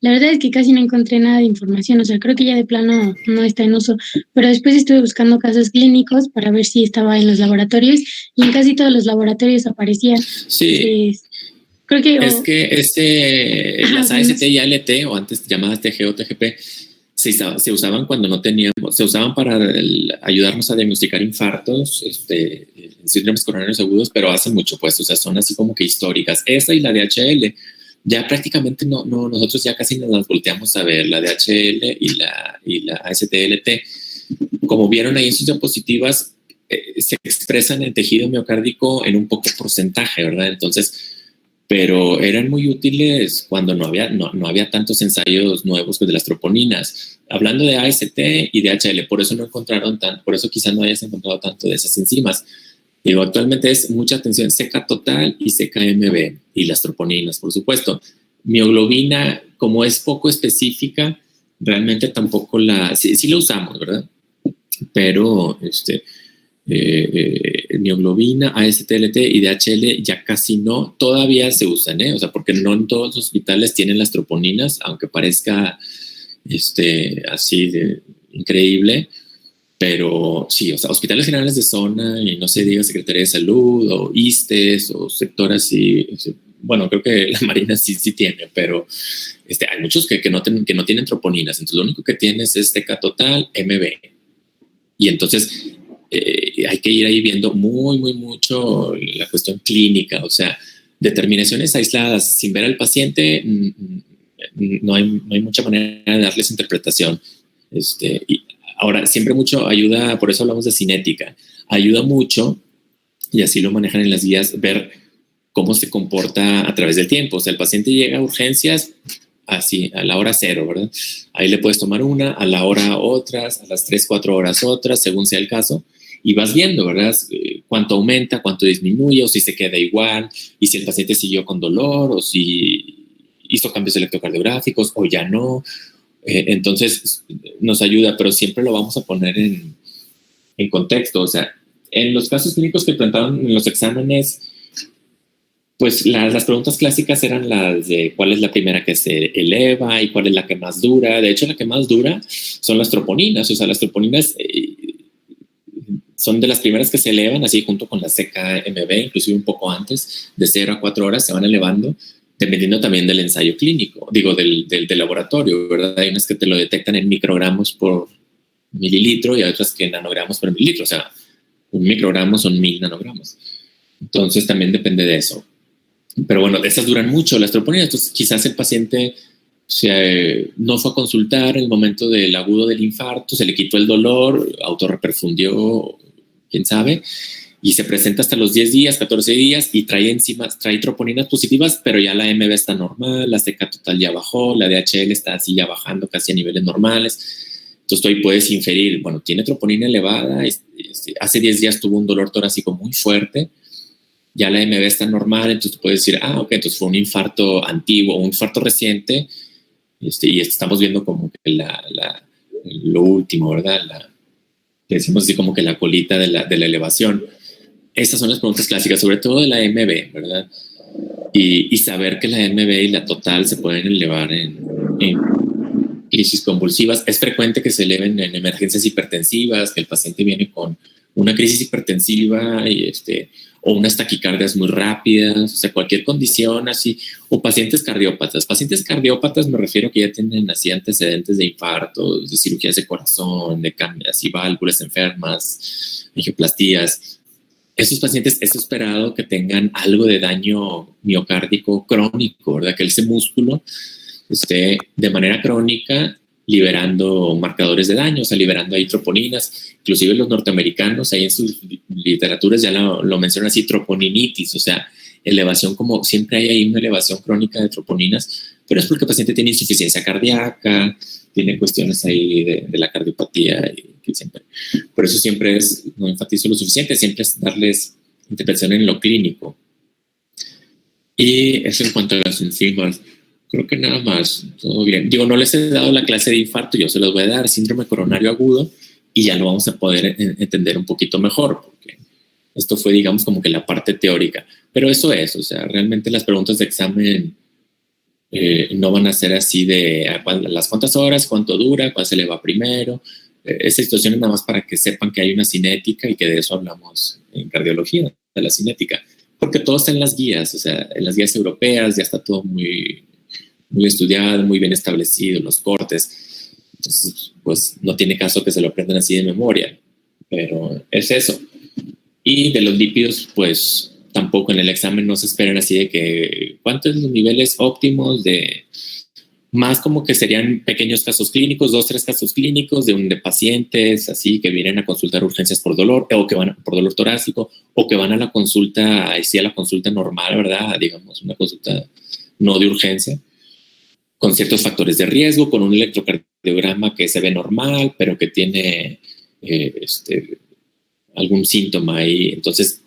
Speaker 1: la verdad es que casi no encontré nada de información, o sea, creo que ya de plano no está en uso, pero después estuve buscando casos clínicos para ver si estaba en los laboratorios y en casi todos los laboratorios aparecía.
Speaker 2: Sí.
Speaker 1: Creo que...
Speaker 2: Es que las AST y ALT, o antes llamadas TG o TGP, se usaban cuando no teníamos, se usaban para ayudarnos a diagnosticar infartos, síndromes coronarios agudos, pero hace mucho, pues, o sea, son así como que históricas. Esa y la DHL, ya prácticamente nosotros ya casi nos las volteamos a ver, la DHL y la AST-LT. Como vieron ahí en sus diapositivas, se expresan en tejido miocárdico en un poco porcentaje, ¿verdad? Entonces, pero eran muy útiles cuando no había tantos ensayos nuevos pues, de las troponinas. Hablando de AST y DHL, por eso por eso quizás no hayas encontrado tanto de esas enzimas. Digo, actualmente es mucha atención CK total y CKMB y las troponinas, por supuesto. Mioglobina, como es poco específica, realmente tampoco sí la usamos, ¿verdad? Pero mioglobina, AST-LT y DHL ya casi no, todavía se usan, o sea, porque no en todos los hospitales tienen las troponinas, aunque parezca así de increíble, pero sí, o sea, hospitales generales de zona y no se diga Secretaría de Salud o ISSSTES o sector así, bueno, creo que la Marina sí tiene, pero hay muchos que no tienen troponinas, entonces lo único que tienes es TK total, MB, y entonces hay que ir ahí viendo mucho la cuestión clínica, o sea, determinaciones aisladas sin ver al paciente, no hay mucha manera de darles interpretación. Y ahora, siempre mucho ayuda, por eso hablamos de cinética, ayuda mucho, y así lo manejan en las guías, ver cómo se comporta a través del tiempo. O sea, el paciente llega a urgencias así, a la hora 0, ¿verdad? Ahí le puedes tomar una, a la hora otras, a las 3, 4 horas otras, según sea el caso, y vas viendo, ¿verdad? Cuánto aumenta, cuánto disminuye, o si se queda igual, y si el paciente siguió con dolor, o si hizo cambios electrocardiográficos, o ya no. Entonces, nos ayuda, pero siempre lo vamos a poner en contexto. O sea, en los casos clínicos que plantearon en los exámenes, pues las preguntas clásicas eran las de cuál es la primera que se eleva y cuál es la que más dura. De hecho, la que más dura son las troponinas. O sea, las troponinas son de las primeras que se elevan, así junto con la CKMB, inclusive un poco antes, de 0 a 4 horas se van elevando, dependiendo también del ensayo clínico, digo, del laboratorio, ¿verdad? Hay unas que te lo detectan en microgramos por mililitro y hay otras que en nanogramos por mililitro. O sea, un microgramo son 1000 nanogramos. Entonces también depende de eso. Pero bueno, estas duran mucho, las troponinas. Entonces quizás el paciente no fue a consultar en el momento del agudo del infarto, se le quitó el dolor, autorreperfundió, quién sabe, y se presenta hasta los 10 días, 14 días y trae troponinas positivas, pero ya la MB está normal, la CK total ya bajó, la DHL está así ya bajando casi a niveles normales. Entonces tú ahí puedes inferir, bueno, tiene troponina elevada, hace 10 días tuvo un dolor torácico muy fuerte, ya la MB está normal, entonces tú puedes decir, ok, entonces fue un infarto antiguo o un infarto reciente, y estamos viendo como que lo último, ¿verdad? Que decimos así como que la colita de la elevación. Estas son las preguntas clásicas, sobre todo de la MB, ¿verdad? Y saber que la MB y la total se pueden elevar en crisis convulsivas. Es frecuente que se eleven en emergencias hipertensivas, que el paciente viene con una crisis hipertensiva o unas taquicardias muy rápidas, o sea, cualquier condición así, o pacientes cardiópatas. Pacientes cardiópatas me refiero que ya tienen así antecedentes de infartos, de cirugías de corazón, de así válvulas enfermas, angioplastías. Esos pacientes es esperado que tengan algo de daño miocárdico crónico, ¿verdad? Que ese músculo esté de manera crónica liberando marcadores de daño, o sea, liberando ahí troponinas. Inclusive los norteamericanos, ahí en sus literaturas ya lo mencionan así, troponinitis, o sea, elevación, como siempre hay ahí una elevación crónica de troponinas, pero es porque el paciente tiene insuficiencia cardíaca, tiene cuestiones ahí de la cardiopatía, que siempre, por eso siempre no enfatizo lo suficiente, siempre es darles interpretación en lo clínico. Y eso en cuanto a las enzimas. Creo que nada más, todo bien. Digo, no les he dado la clase de infarto, yo se los voy a dar, síndrome coronario agudo, y ya lo vamos a poder entender un poquito mejor, porque Esto fue, digamos, como que la parte teórica. Pero eso es, o sea, realmente las preguntas de examen no van a ser así de las cuántas horas, cuánto dura, cuál se le va primero. Esa situación es nada más para que sepan que hay una cinética y que de eso hablamos en cardiología, de la cinética. Porque todo está en las guías, o sea, en las guías europeas ya está todo muy estudiado, muy bien establecido, los cortes. Entonces, pues no tiene caso que se lo aprendan así de memoria, pero es eso. Y de los lípidos, pues tampoco en el examen no se esperan así de que cuántos son los niveles óptimos de... Más como que serían pequeños casos clínicos, 2, 3 casos clínicos de pacientes así que vienen a consultar urgencias por dolor o que van por dolor torácico o que van a la consulta, sí, a la consulta normal, ¿verdad? Digamos, una consulta no de urgencia, con ciertos factores de riesgo, con un electrocardiograma que se ve normal, pero que tiene algún síntoma ahí. Entonces,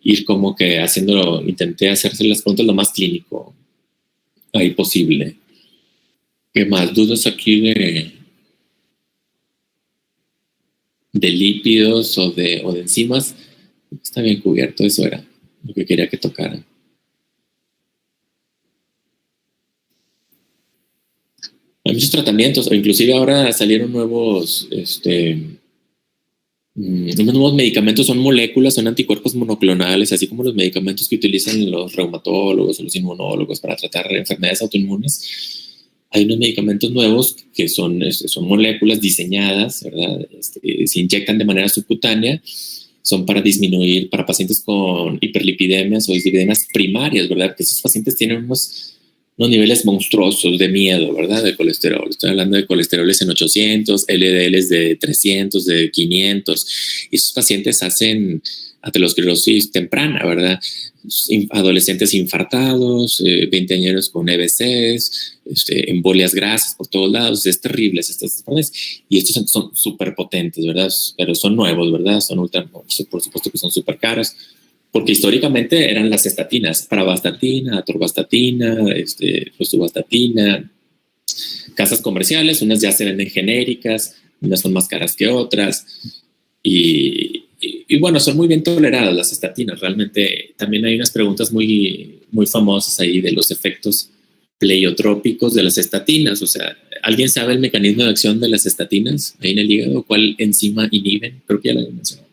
Speaker 2: ir como que haciéndolo, intenté hacerse las preguntas lo más clínico ahí posible. ¿Qué más? ¿Dudas aquí de lípidos o de enzimas? Está bien cubierto, eso era lo que quería que tocaran. Hay muchos tratamientos, o inclusive ahora salieron nuevos, unos nuevos medicamentos, son moléculas, son anticuerpos monoclonales, así como los medicamentos que utilizan los reumatólogos o los inmunólogos para tratar enfermedades autoinmunes. Hay unos medicamentos nuevos que son moléculas diseñadas, ¿verdad? Se inyectan de manera subcutánea, son para disminuir, para pacientes con hiperlipidemias o dislipidemias primarias, ¿verdad? Que esos pacientes tienen unos niveles monstruosos de miedo, ¿verdad? De colesterol. Estoy hablando de colesteroles en 800, LDLs de 300, de 500. Y esos pacientes hacen aterosclerosis temprana, ¿verdad? Adolescentes infartados, 20añeros con EBCs, embolias grasas por todos lados. Es terrible estas enfermedades. Y estos son súper potentes, ¿verdad? Pero son nuevos, ¿verdad? Son ultra, por supuesto que son súper caros. Porque históricamente eran las estatinas, pravastatina, atorvastatina, rosuvastatina, casas comerciales, unas ya se venden genéricas, unas son más caras que otras, y bueno, son muy bien toleradas las estatinas. Realmente también hay unas preguntas muy, muy famosas ahí de los efectos pleiotrópicos de las estatinas. O sea, ¿alguien sabe el mecanismo de acción de las estatinas ahí en el hígado? ¿Cuál enzima inhiben? Creo que ya lo he mencionado.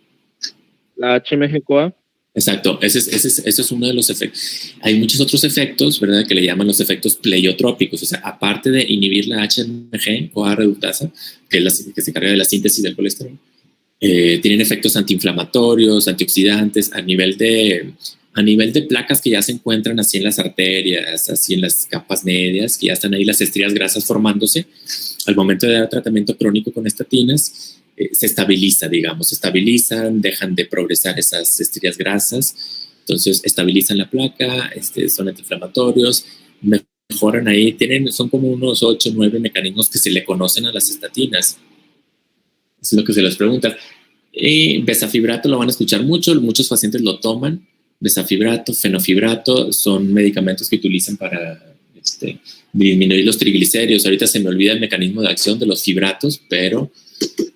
Speaker 5: La HMG-CoA. Exacto,
Speaker 2: ese es uno de los efectos. Hay muchos otros efectos, ¿verdad?, que le llaman los efectos pleiotrópicos. O sea, aparte de inhibir la HMG, CoA reductasa, que es la que se encarga de la síntesis del colesterol, tienen efectos antiinflamatorios, antioxidantes, a nivel de placas que ya se encuentran así en las arterias, así en las capas medias, que ya están ahí las estrías grasas formándose. Al momento de dar tratamiento crónico con estatinas, se estabiliza, digamos, se estabilizan, dejan de progresar esas estrías grasas, entonces estabilizan la placa, son antiinflamatorios, mejoran ahí, son como unos 8 o 9 mecanismos que se le conocen a las estatinas. Es lo que se les pregunta. Y bezafibrato lo van a escuchar mucho, muchos pacientes lo toman. Bezafibrato, fenofibrato, son medicamentos que utilizan para disminuir los triglicéridos. Ahorita se me olvida el mecanismo de acción de los fibratos, pero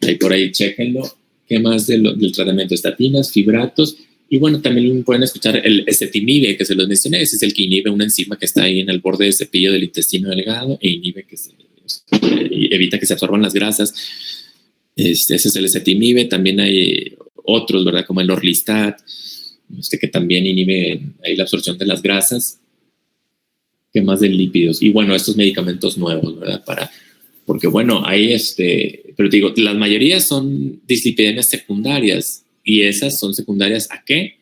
Speaker 2: ahí por ahí chéquenlo. ¿Qué más del tratamiento? Estatinas, fibratos. Y bueno, también pueden escuchar el ezetimibe, que se los mencioné. Ese es el que inhibe una enzima que está ahí en el borde del cepillo del intestino delgado e inhibe y evita que se absorban las grasas. Ese es el ezetimibe. También hay otros, ¿verdad?, como el orlistat, que también inhibe ahí la absorción de las grasas. ¿Qué más de lípidos? Y bueno, estos medicamentos nuevos, ¿verdad? Porque bueno, hay pero te digo, las mayorías son dislipidemias secundarias, y esas son secundarias ¿a qué?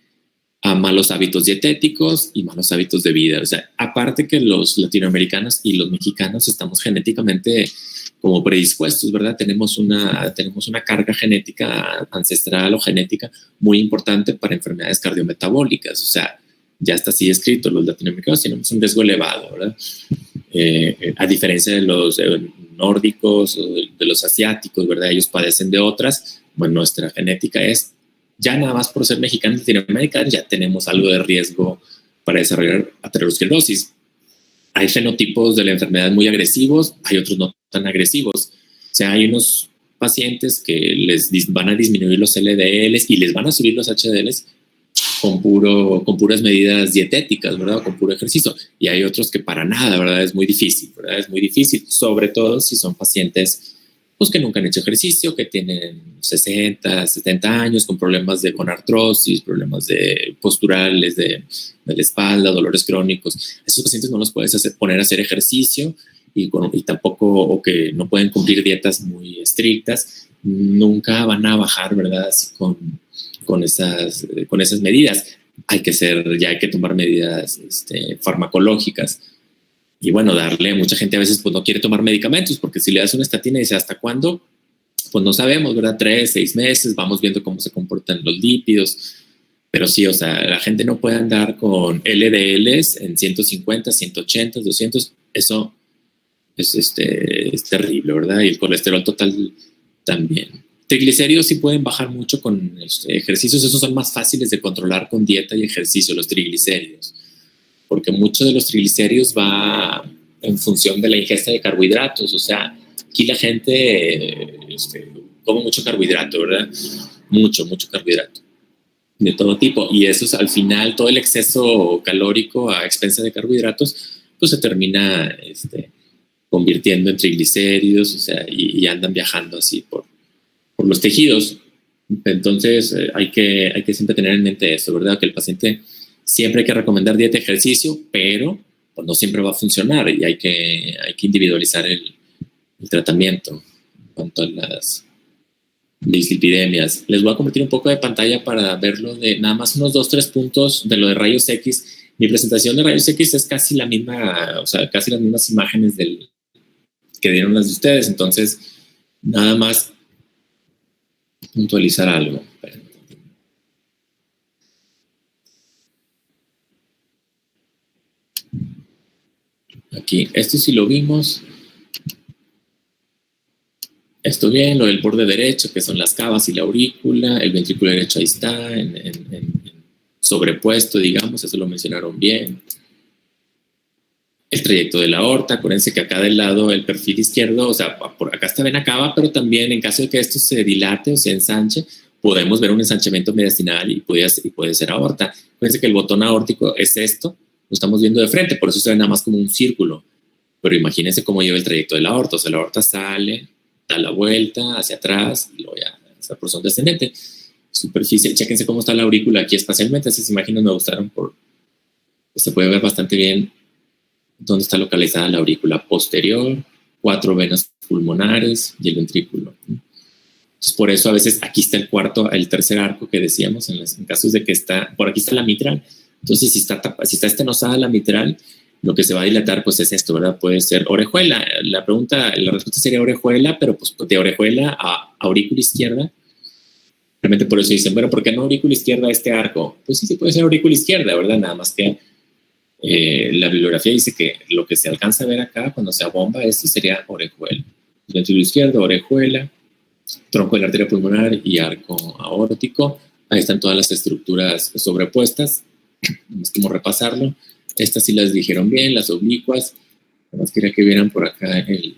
Speaker 2: A malos hábitos dietéticos y malos hábitos de vida. O sea, aparte que los latinoamericanos y los mexicanos estamos genéticamente como predispuestos, ¿verdad? Tenemos una carga genética ancestral o genética muy importante para enfermedades cardiometabólicas. O sea, ya está así escrito, los latinoamericanos tenemos un riesgo elevado, ¿verdad? A diferencia de los nórdicos o de los asiáticos, ¿verdad? Ellos padecen de otras. Bueno, nuestra genética es, ya nada más por ser mexicanos y latinoamericanos, ya tenemos algo de riesgo para desarrollar aterosclerosis. Hay fenotipos de la enfermedad muy agresivos, hay otros no tan agresivos. O sea, hay unos pacientes que les van a disminuir los LDLs y les van a subir los HDLs con puras medidas dietéticas, ¿verdad? Con puro ejercicio. Y hay otros que para nada, ¿verdad? Es muy difícil, ¿verdad? Es muy difícil, sobre todo si son pacientes pues, que nunca han hecho ejercicio, que tienen 60, 70 años, con problemas con artrosis, problemas posturales, de la espalda, dolores crónicos. Esos pacientes no los puedes poner a hacer ejercicio y tampoco, o que no pueden cumplir dietas muy estrictas, nunca van a bajar, ¿verdad? Así con esas medidas. Hay que tomar medidas farmacológicas. Y bueno, mucha gente a veces pues no quiere tomar medicamentos, porque si le das una estatina y dice, ¿hasta cuándo? Pues no sabemos, ¿verdad? 3, 6 meses, vamos viendo cómo se comportan los lípidos. Pero sí, o sea, la gente no puede andar con LDLs en 150, 180, 200. Eso es terrible, ¿verdad? Y el colesterol total también. Triglicéridos sí pueden bajar mucho con ejercicios. Esos son más fáciles de controlar con dieta y ejercicio, los triglicéridos. Porque mucho de los triglicéridos va en función de la ingesta de carbohidratos. O sea, aquí la gente come mucho carbohidrato, ¿verdad? Mucho carbohidrato. De todo tipo. Y eso al final, todo el exceso calórico a expensa de carbohidratos, pues se termina convirtiendo en triglicéridos, o sea, y andan viajando así por los tejidos. Entonces, hay que siempre tener en mente eso, ¿verdad? Que el paciente siempre hay que recomendar dieta y ejercicio, pero pues, no siempre va a funcionar y hay que individualizar el tratamiento en cuanto a las dislipidemias. Les voy a compartir un poco de pantalla para verlo de nada más unos 2-3 puntos de lo de rayos X. Mi presentación de rayos X es casi la misma, o sea, casi las mismas imágenes que dieron las de ustedes, entonces nada más puntualizar algo. Aquí, esto sí lo vimos. Esto bien, lo del borde derecho, que son las cavas y la aurícula, el ventrículo derecho ahí está, en sobrepuesto, digamos, eso lo mencionaron bien. El trayecto de la aorta, acuérdense que acá del lado, el perfil izquierdo, o sea, por acá está vena cava, pero también en caso de que esto se dilate o se ensanche, podemos ver un ensanchamiento mediastinal y puede ser aorta. Acuérdense que el botón aórtico es esto, lo estamos viendo de frente, por eso se ve nada más como un círculo. Pero imagínense cómo lleva el trayecto de la aorta, o sea, la aorta sale, da la vuelta hacia atrás y luego ya esa porción descendente. Superficie, chéquense cómo está la aurícula aquí espacialmente, esas imágenes me gustaron se puede ver bastante bien dónde está localizada la aurícula posterior, 4 venas pulmonares y el ventrículo. Entonces, por eso a veces aquí está el tercer arco que decíamos, en casos de que por aquí está la mitral. Entonces, si está estenosada la mitral, lo que se va a dilatar, pues es esto, ¿verdad? Puede ser orejuela. La respuesta sería orejuela, pero pues de orejuela a aurícula izquierda. Realmente por eso dicen, bueno, ¿por qué no aurícula izquierda este arco? Pues sí puede ser aurícula izquierda, ¿verdad? Nada más que la bibliografía dice que lo que se alcanza a ver acá cuando se abomba esto sería orejuela. Ventrículo izquierdo, orejuela, tronco de la arteria pulmonar y arco aórtico. Ahí están todas las estructuras sobrepuestas. Es como repasarlo. Estas sí las dijeron bien, las oblicuas. Además quería que vieran por acá el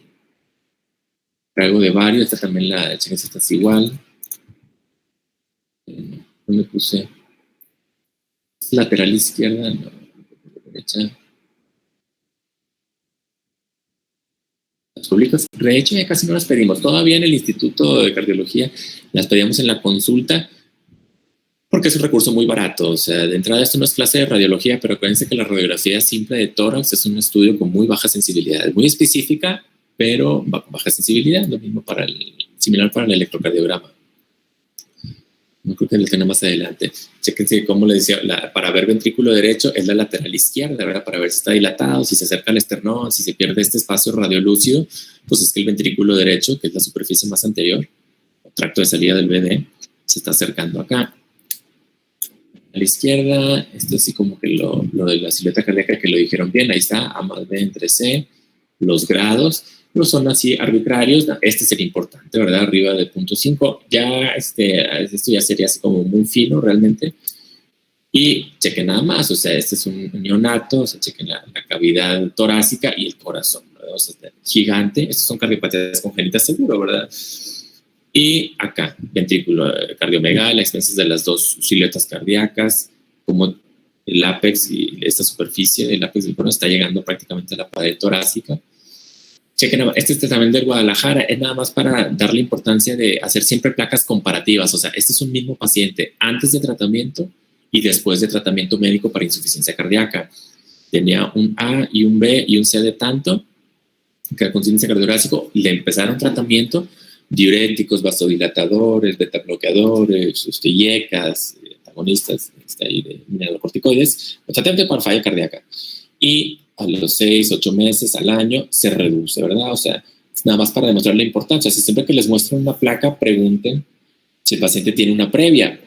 Speaker 2: traigo de varios. Esta también esta es igual. ¿Dónde puse? Lateral izquierda, no, derecha. Las oblicuas, de hecho ya casi no las pedimos. Todavía en el Instituto de Cardiología las pedíamos en la consulta porque es un recurso muy barato. O sea, de entrada esto no es clase de radiología, pero acuérdense que la radiografía simple de tórax es un estudio con muy baja sensibilidad. Es muy específica, pero baja sensibilidad. Lo mismo similar para el electrocardiograma. No creo que lo tenga más adelante. Chéquense cómo le decía, para ver ventrículo derecho es la lateral izquierda, ¿verdad? Para ver si está dilatado, si se acerca al esternón, si se pierde este espacio radiolúcido, pues es que el ventrículo derecho, que es la superficie más anterior, o tracto de salida del VD, se está acercando acá. A la izquierda, esto es así como que lo de la silueta cardíaca que lo dijeron bien, ahí está, A más B entre C, los grados, no son así arbitrarios, este sería importante, ¿verdad? Arriba de 0.5, ya esto ya sería así como muy fino realmente, y chequen nada más, o sea, este es un neonato, o sea, chequen la cavidad torácica y el corazón, ¿verdad? O sea, gigante, estos son cardiopatías congénitas seguro, ¿verdad? Y acá, ventrículo cardiomegal, a expensas de las dos siluetas cardíacas, como el ápex y esta superficie del ápex del cono está llegando prácticamente a la pared torácica. Chequen, este también del Guadalajara es nada más para darle importancia de hacer siempre placas comparativas. O sea, este es un mismo paciente antes de tratamiento y después de tratamiento médico para insuficiencia cardíaca. Tenía un A y un B y un C de tanto, que era con síndrome cardiorrásico, le empezaron tratamiento, diuréticos, vasodilatadores, betabloqueadores, IECAS, antagonistas de mineralocorticoides, tratamiento para falla cardíaca. Y a los 6, 8 meses, al año, se reduce, ¿verdad? O sea, nada más para demostrar la importancia. O sea, siempre que les muestren una placa, pregunten si el paciente tiene una previa.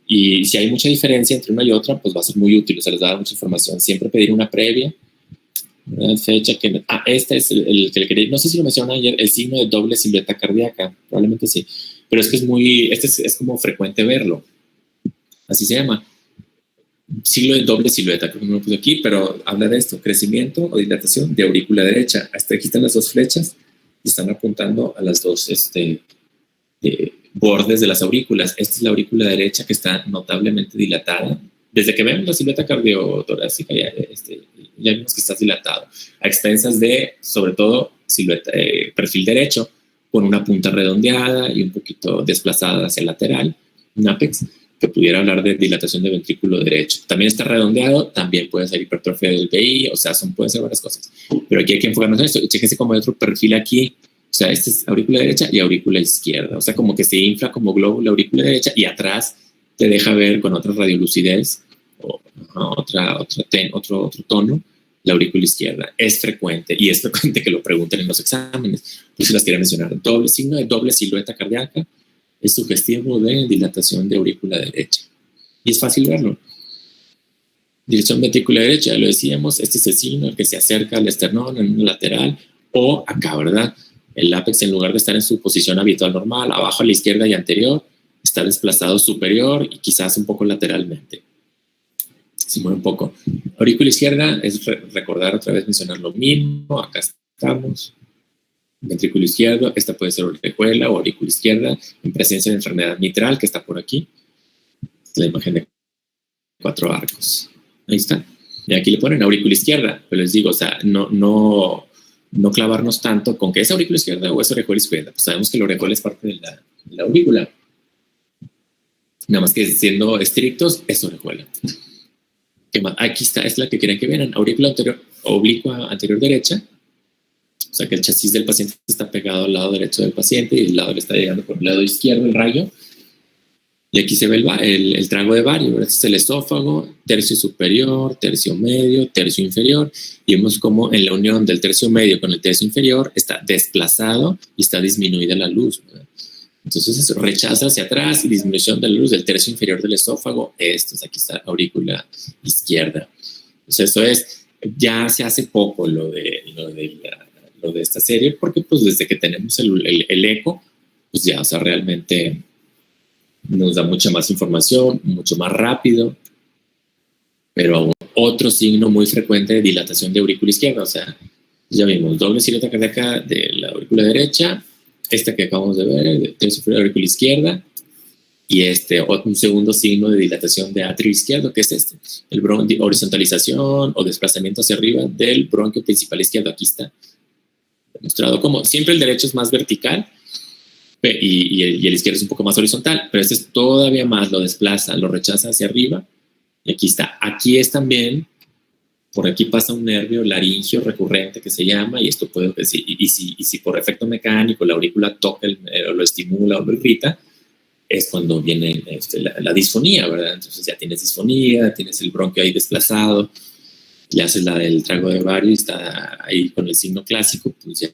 Speaker 2: Y si hay mucha diferencia entre una y otra, pues va a ser muy útil. O sea, les va a dar mucha información. Siempre pedir una previa. Una fecha que... este es el que le quería... No sé si lo mencioné ayer, el signo de doble silueta cardíaca. Probablemente sí. Pero es que es muy... es como frecuente verlo. Así se llama. Signo de doble silueta, creo que no lo puse aquí, pero habla de esto, crecimiento o dilatación de aurícula derecha. Hasta aquí están las dos flechas y están apuntando a las dos bordes de las aurículas. Esta es la aurícula derecha que está notablemente dilatada. Desde que vemos la silueta cardiotorácica ya vemos que está dilatado. A expensas de, sobre todo, silueta, perfil derecho, con una punta redondeada y un poquito desplazada hacia el lateral, un ápex, que pudiera hablar de dilatación de ventrículo derecho. También está redondeado, también puede ser hipertrofia del VI, o sea, pueden ser varias cosas. Pero aquí hay que enfocarnos en esto. Y chéquense como hay otro perfil aquí. O sea, este es aurícula derecha y aurícula izquierda. O sea, como que se infla como globo la aurícula derecha y atrás te deja ver con otra radiolucidez o otro tono la aurícula izquierda. Es frecuente y es frecuente que lo pregunten en los exámenes. Pues se las quería mencionar. Signo de doble silueta cardíaca es sugestivo de dilatación de aurícula derecha. Y es fácil verlo. Dirección ventrícula derecha, ya lo decíamos, este es el signo, el que se acerca al esternón en un lateral, o acá, ¿verdad? El ápex, en lugar de estar en su posición habitual normal, abajo a la izquierda y anterior, está desplazado superior y quizás un poco lateralmente. Se mueve un poco. Aurícula izquierda es recordar otra vez mencionar lo mismo, acá estamos. Ventrículo izquierdo, esta puede ser orejuela o aurícula izquierda, en presencia de enfermedad mitral, que está por aquí. La imagen de 4 arcos. Ahí está. Y aquí le ponen aurícula izquierda, pero les digo, o sea, no clavarnos tanto con que es aurícula izquierda o es orejuela izquierda. Pues sabemos que la orejuela es parte de la aurícula. Nada más que siendo estrictos, es orejuela. Aquí está, es la que quieren que vean. Aurícula oblicua anterior derecha. O sea que el chasis del paciente está pegado al lado derecho del paciente y el lado le está llegando por el lado izquierdo el rayo. Y aquí se ve el trago de vario. Este es el esófago, tercio superior, tercio medio, tercio inferior. Y vemos como en la unión del tercio medio con el tercio inferior está desplazado y está disminuida la luz, ¿verdad? Entonces eso rechaza hacia atrás y disminución de la luz del tercio inferior del esófago. Aquí está aurícula izquierda. Entonces eso es, ya se hace poco lo de esta serie, porque pues desde que tenemos el eco, pues ya, o sea, realmente nos da mucha más información, mucho más rápido, pero otro signo muy frecuente de dilatación de aurícula izquierda, o sea, ya vimos doble silueta cardíaca de la aurícula derecha, esta que acabamos de ver, de tercio superior de aurícula izquierda, y un segundo signo de dilatación de atrio izquierdo, que es el horizontalización o desplazamiento hacia arriba del bronquio principal izquierdo. Aquí está demostrado como siempre el derecho es más vertical y el izquierdo es un poco más horizontal, pero este es todavía más, lo desplaza, lo rechaza hacia arriba, y aquí está. Aquí es también, por aquí pasa un nervio laringio recurrente que se llama, y esto puede decir, y si por efecto mecánico la aurícula toca o lo estimula o lo irrita, es cuando viene la disfonía, ¿verdad? Entonces ya tienes disfonía, tienes el bronquio ahí desplazado, ya haces la del trago de vario y está ahí con el signo clásico, pues ya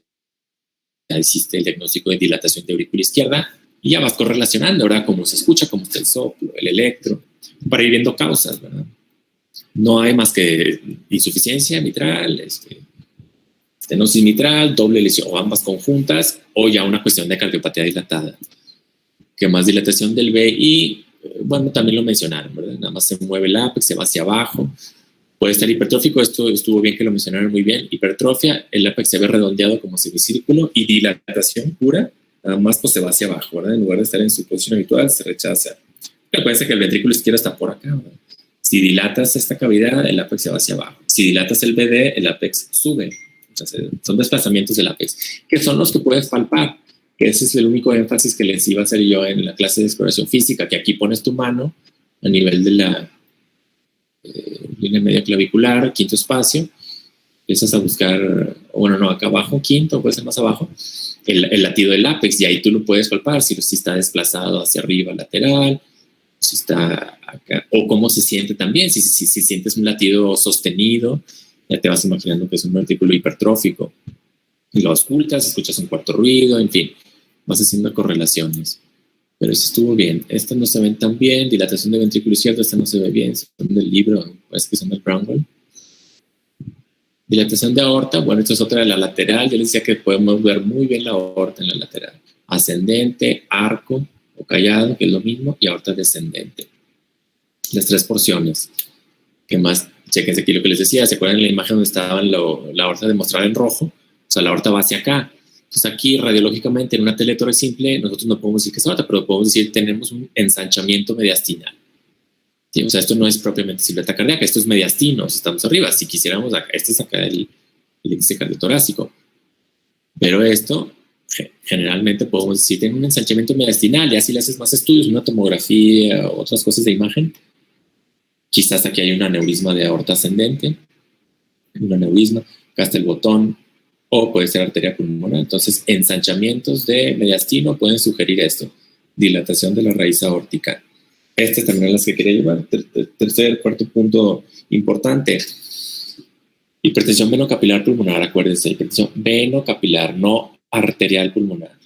Speaker 2: existe el diagnóstico de dilatación de aurícula izquierda y ya vas correlacionando, ¿verdad? Cómo se escucha, cómo está el soplo, el electro, para ir viendo causas, ¿verdad? No hay más que insuficiencia mitral, estenosis mitral, doble lesión o ambas conjuntas, o ya una cuestión de cardiopatía dilatada. Que más dilatación del VI, bueno, también lo mencionaron, ¿verdad? Nada más se mueve el ápex, se va hacia abajo. Puede estar hipertrófico, esto estuvo bien que lo mencionaron muy bien. Hipertrofia, el ápex se ve redondeado como semicírculo y dilatación pura nada más pues se va hacia abajo, ¿verdad? En lugar de estar en su posición habitual, se rechaza. Acuérdense que el ventrículo izquierdo está por acá, ¿verdad? Si dilatas esta cavidad, el ápex se va hacia abajo. Si dilatas el BD, el ápex sube. Entonces, son desplazamientos del ápex, que son los que puedes palpar. Que ese es el único énfasis que les iba a hacer yo en la clase de exploración física, que aquí pones tu mano a nivel de la línea media clavicular, quinto espacio, empiezas a buscar, bueno, no, acá abajo, quinto, puede ser más abajo, el latido del ápex, y ahí tú lo puedes palpar, si está desplazado hacia arriba, lateral, si está acá, o cómo se siente también, si sientes un latido sostenido, ya te vas imaginando que es un ventrículo hipertrófico, y lo auscultas, escuchas un cuarto ruido, en fin, vas haciendo correlaciones. Pero eso estuvo bien. Estas no se ven tan bien. Dilatación de ventrículo izquierdo, esta no se ve bien. Son del libro, es que son del Brownwell. Dilatación de aorta, bueno, esta es otra de la lateral. Yo les decía que podemos ver muy bien la aorta en la lateral. Ascendente, arco o callado, que es lo mismo, y aorta descendente. Las tres porciones. ¿Qué más? Chequense aquí lo que les decía. ¿Se acuerdan de la imagen donde estaba la aorta demostrada en rojo? O sea, la aorta va hacia acá. Entonces aquí radiológicamente en una teletórax simple nosotros no podemos decir que es aorta, pero podemos decir que tenemos un ensanchamiento mediastinal. ¿Sí? O sea, esto no es propiamente silueta cardíaca, esto es mediastino, estamos arriba. Si quisiéramos acá, este es acá el índice cardiotorácico. Pero esto generalmente podemos decir tiene un ensanchamiento mediastinal, y así le haces más estudios, una tomografía, otras cosas de imagen. Quizás aquí hay un aneurisma de aorta ascendente, un aneurisma, acá está el botón, o puede ser arteria pulmonar. Entonces, ensanchamientos de mediastino pueden sugerir esto, dilatación de la raíz aórtica. Estas también son las que quería llevar. Tercer, cuarto punto importante, hipertensión venocapilar pulmonar, acuérdense, hipertensión venocapilar, no arterial pulmonar.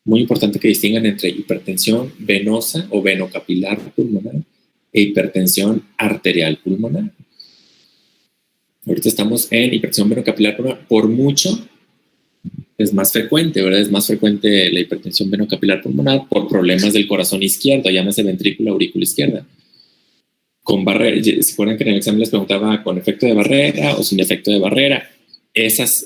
Speaker 2: Muy importante que distingan entre hipertensión venosa o venocapilar pulmonar e hipertensión arterial pulmonar. Ahorita estamos en hipertensión venocapilar pulmonar. Por mucho es más frecuente, ¿verdad? Es más frecuente la hipertensión venocapilar pulmonar por problemas del corazón izquierdo, llámese ventrícula aurícula izquierda. Con barrera, ¿se acuerdan que en el examen les preguntaba con efecto de barrera o sin efecto de barrera? Esas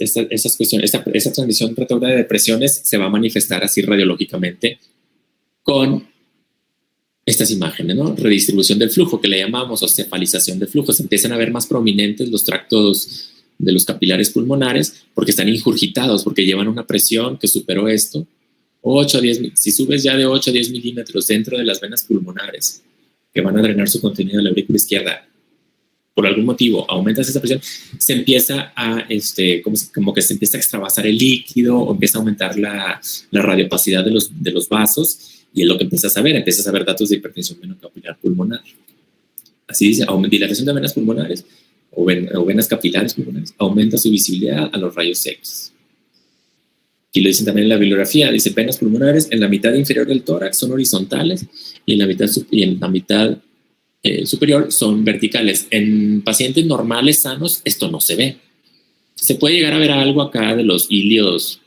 Speaker 2: cuestiones, esa transmisión retrógrada de presiones se va a manifestar así radiológicamente con estas imágenes, ¿no? Redistribución del flujo, que le llamamos, o cefalización del flujo. Se empiezan a ver más prominentes los tractos de los capilares pulmonares porque están ingurgitados, porque llevan una presión que superó esto. 8 a 10, si subes ya de 8 a 10 milímetros dentro de las venas pulmonares, que van a drenar su contenido de la aurícula izquierda, por algún motivo aumentas esa presión, se empieza a, como que se empieza a extravasar el líquido, o empieza a aumentar la radiopacidad de los vasos, y es lo que empiezas a ver datos de hipertensión venocapilar pulmonar. Así dice, dilatación de venas pulmonares o venas capilares pulmonares, aumenta su visibilidad a los rayos X. Aquí lo dicen también en la bibliografía, dice venas pulmonares en la mitad inferior del tórax son horizontales y en la mitad superior son verticales. En pacientes normales sanos esto no se ve. Se puede llegar a ver algo acá de los hilios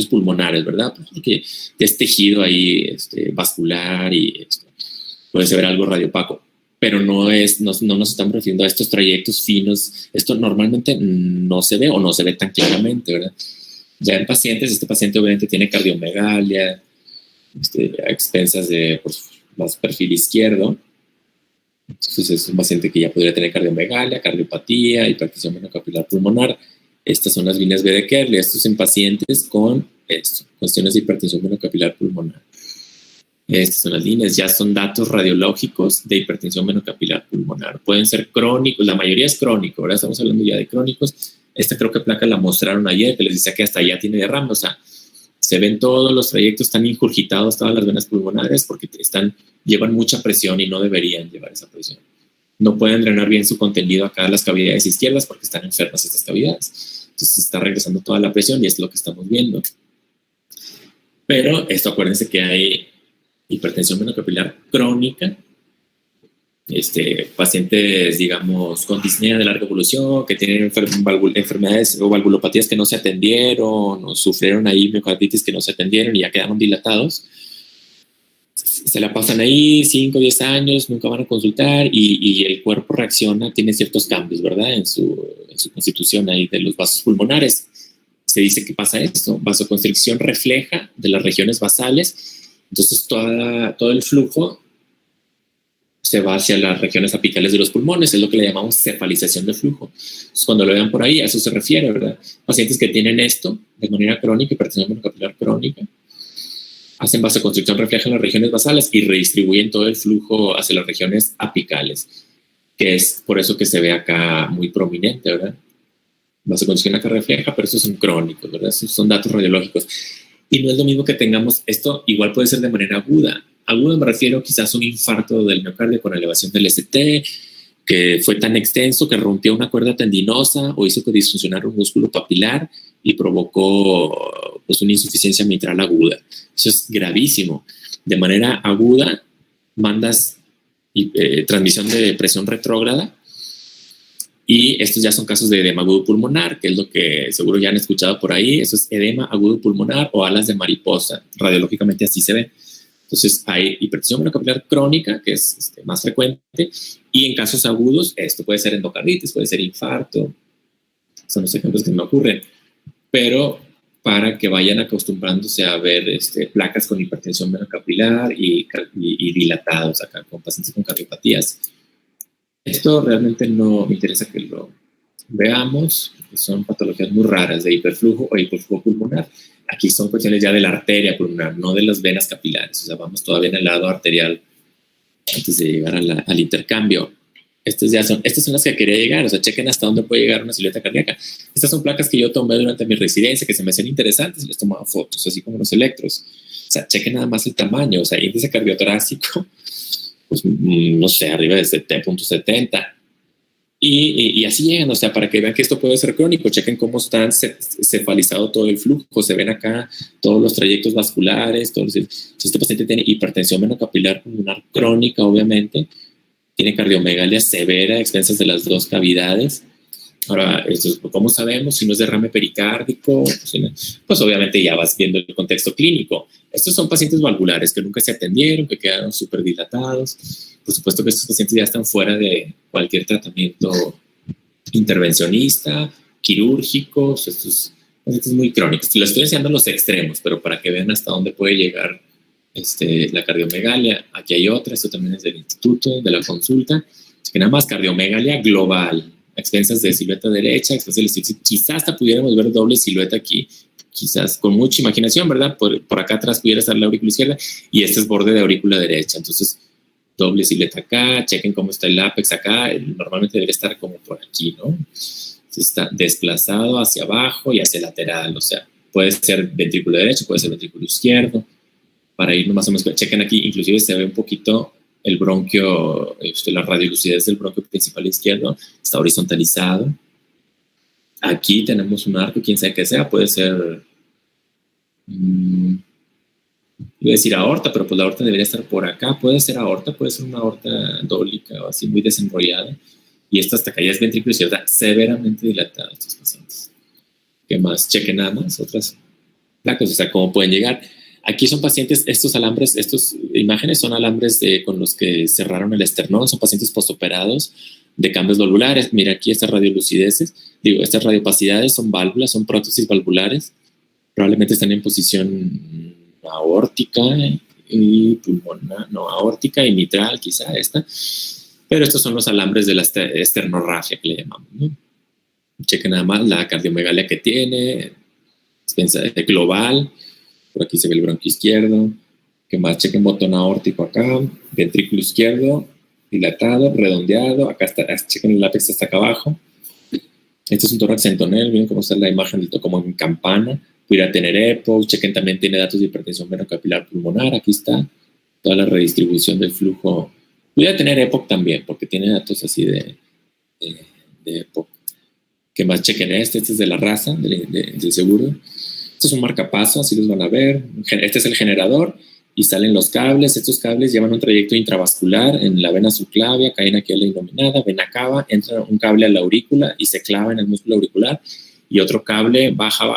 Speaker 2: pulmonares, ¿verdad? Porque es tejido ahí vascular y puede ser algo radiopaco, pero no nos estamos refiriendo a estos trayectos finos. Esto normalmente no se ve o no se ve tan claramente, ¿verdad? Ya en pacientes, este paciente obviamente tiene cardiomegalia, a expensas de más perfil izquierdo. Entonces es un paciente que ya podría tener cardiomegalia, cardiopatía, hipertensión venocapilar pulmonar. Estas son las líneas B de Kerley. Estos en pacientes con cuestiones de hipertensión venocapilar pulmonar. Estas son las líneas, ya son datos radiológicos de hipertensión venocapilar pulmonar. Pueden ser crónicos, la mayoría es crónico, ahora estamos hablando ya de crónicos. Esta creo que placa la mostraron ayer, que les decía que hasta allá tiene derrame, o sea, se ven todos los trayectos, están ingurgitados todas las venas pulmonares porque llevan mucha presión y no deberían llevar esa presión. No pueden drenar bien su contenido acá a las cavidades izquierdas porque están enfermas estas cavidades. Entonces está regresando toda la presión y es lo que estamos viendo. Pero esto, acuérdense que hay hipertensión venocapilar crónica, pacientes, digamos, con disnea de larga evolución, que tienen enfermedades o valvulopatías que no se atendieron, o sufrieron ahí miocarditis que no se atendieron y ya quedaron dilatados. Se la pasan ahí 5 o 10 años, nunca van a consultar y el cuerpo reacciona, tiene ciertos cambios, ¿verdad? En su constitución ahí de los vasos pulmonares. se dice que pasa esto, vasoconstricción refleja de las regiones basales, entonces todo el flujo se va hacia las regiones apicales de los pulmones, es lo que le llamamos cefalización de flujo. Entonces, cuando lo vean por ahí, a eso se refiere, ¿verdad? Pacientes que tienen esto de manera crónica, hipertensión venocapilar crónica, hacen vasoconstricción refleja en las regiones basales y redistribuyen todo el flujo hacia las regiones apicales, que es por eso que se ve acá muy prominente, ¿verdad? Vasoconstricción acá refleja, pero esos son crónicos, ¿verdad? Esos son datos radiológicos. Y no es lo mismo que tengamos esto, igual puede ser de manera aguda. Aguda me refiero quizás a un infarto del miocardio con elevación del ST, que fue tan extenso que rompió una cuerda tendinosa o hizo que disfuncionara un músculo papilar y provocó pues, una insuficiencia mitral aguda. Eso es gravísimo. De manera aguda mandas transmisión de presión retrógrada, y estos ya son casos de edema agudo pulmonar, que es lo que seguro ya han escuchado por ahí. Eso es edema agudo pulmonar o alas de mariposa. Radiológicamente así se ve. Entonces hay hipertensión venocapilar crónica, que es más frecuente, y en casos agudos esto puede ser endocarditis, puede ser infarto. Son los ejemplos que me ocurren. Pero para que vayan acostumbrándose a ver placas con hipertensión venocapilar y dilatados acá con pacientes con cardiopatías. Esto realmente no me interesa que lo veamos, son patologías muy raras de hiperflujo o hiperflujo pulmonar. Aquí son cuestiones ya de la arteria pulmonar, no de las venas capilares. O sea, vamos todavía en el lado arterial antes de llegar al intercambio. Estas son las que quería llegar. O sea, chequen hasta dónde puede llegar una silueta cardíaca. Estas son placas que yo tomé durante mi residencia, que se me hacían interesantes y les tomaba fotos, así como los electros. O sea, chequen nada más el tamaño. O sea, índice cardiotorácico, pues no sé, arriba de 7.70. Y así llegan, o sea, para que vean que esto puede ser crónico, chequen cómo están cefalizado todo el flujo, se ven acá todos los trayectos vasculares, entonces este paciente tiene hipertensión venocapilar pulmonar crónica, obviamente, tiene cardiomegalia severa a expensas de las dos cavidades. Ahora, ¿cómo sabemos si no es derrame pericárdico? Pues obviamente ya vas viendo el contexto clínico. Estos son pacientes valvulares que nunca se atendieron, que quedaron súper dilatados. Por supuesto que estos pacientes ya están fuera de cualquier tratamiento intervencionista, quirúrgico. Estos pacientes muy crónicos. Les estoy enseñando los extremos, pero para que vean hasta dónde puede llegar la cardiomegalia. Aquí hay otra, esto también es del instituto, de la consulta. Es que nada más cardiomegalia global, a expensas de silueta derecha, quizás hasta pudiéramos ver doble silueta aquí, quizás con mucha imaginación, ¿verdad? Por acá atrás pudiera estar la aurícula izquierda y este es borde de aurícula derecha. Entonces, doble silueta acá, chequen cómo está el ápex acá, normalmente debería estar como por aquí, ¿no? Está desplazado hacia abajo y hacia lateral, o sea, puede ser ventrículo derecho, puede ser ventrículo izquierdo. Para ir más o menos, chequen aquí, inclusive se ve un poquito el bronquio, la radiolucidez del bronquio principal izquierdo está horizontalizado. Aquí tenemos un arco, quién sabe qué sea, puede ser, iba a decir aorta, pero pues la aorta debería estar por acá, puede ser aorta, puede ser una aorta dólica o así muy desenrollada. Y esta hasta acá ya es ventrículo izquierdo, severamente dilatada estos pacientes. ¿Qué más? Chequen nada más otras placas, o sea, cómo pueden llegar. Aquí son pacientes, estos alambres, estas imágenes son alambres con los que cerraron el esternón, son pacientes postoperados de cambios valvulares. Mira aquí estas radiolucideces, estas radiopacidades son válvulas, son prótesis valvulares, probablemente están en posición aórtica y pulmonar, no, aórtica y mitral quizá esta, pero estos son los alambres de la esternorrafia que le llamamos, ¿no? Chequen nada más la cardiomegalia que tiene, global. Por aquí se ve el bronquio izquierdo. ¿Qué más? Chequen botón aórtico acá. Ventrículo izquierdo, dilatado, redondeado. Acá está, chequen el ápex hasta acá abajo. Este es un tórax centonel. Miren cómo está la imagen como en campana. Pudiera tener EPOC. Chequen también tiene datos de hipertensión venocapilar pulmonar. Aquí está toda la redistribución del flujo. Pudiera tener EPOC también, porque tiene datos así de EPOC. ¿Qué más? Chequen este es de la raza, del seguro. Este es un marcapaso, así los van a ver. Este es el generador y salen los cables. Estos cables llevan un trayecto intravascular en la vena subclavia, caen aquí a la innominada, vena cava, entra un cable a la aurícula y se clava en el músculo auricular y otro cable baja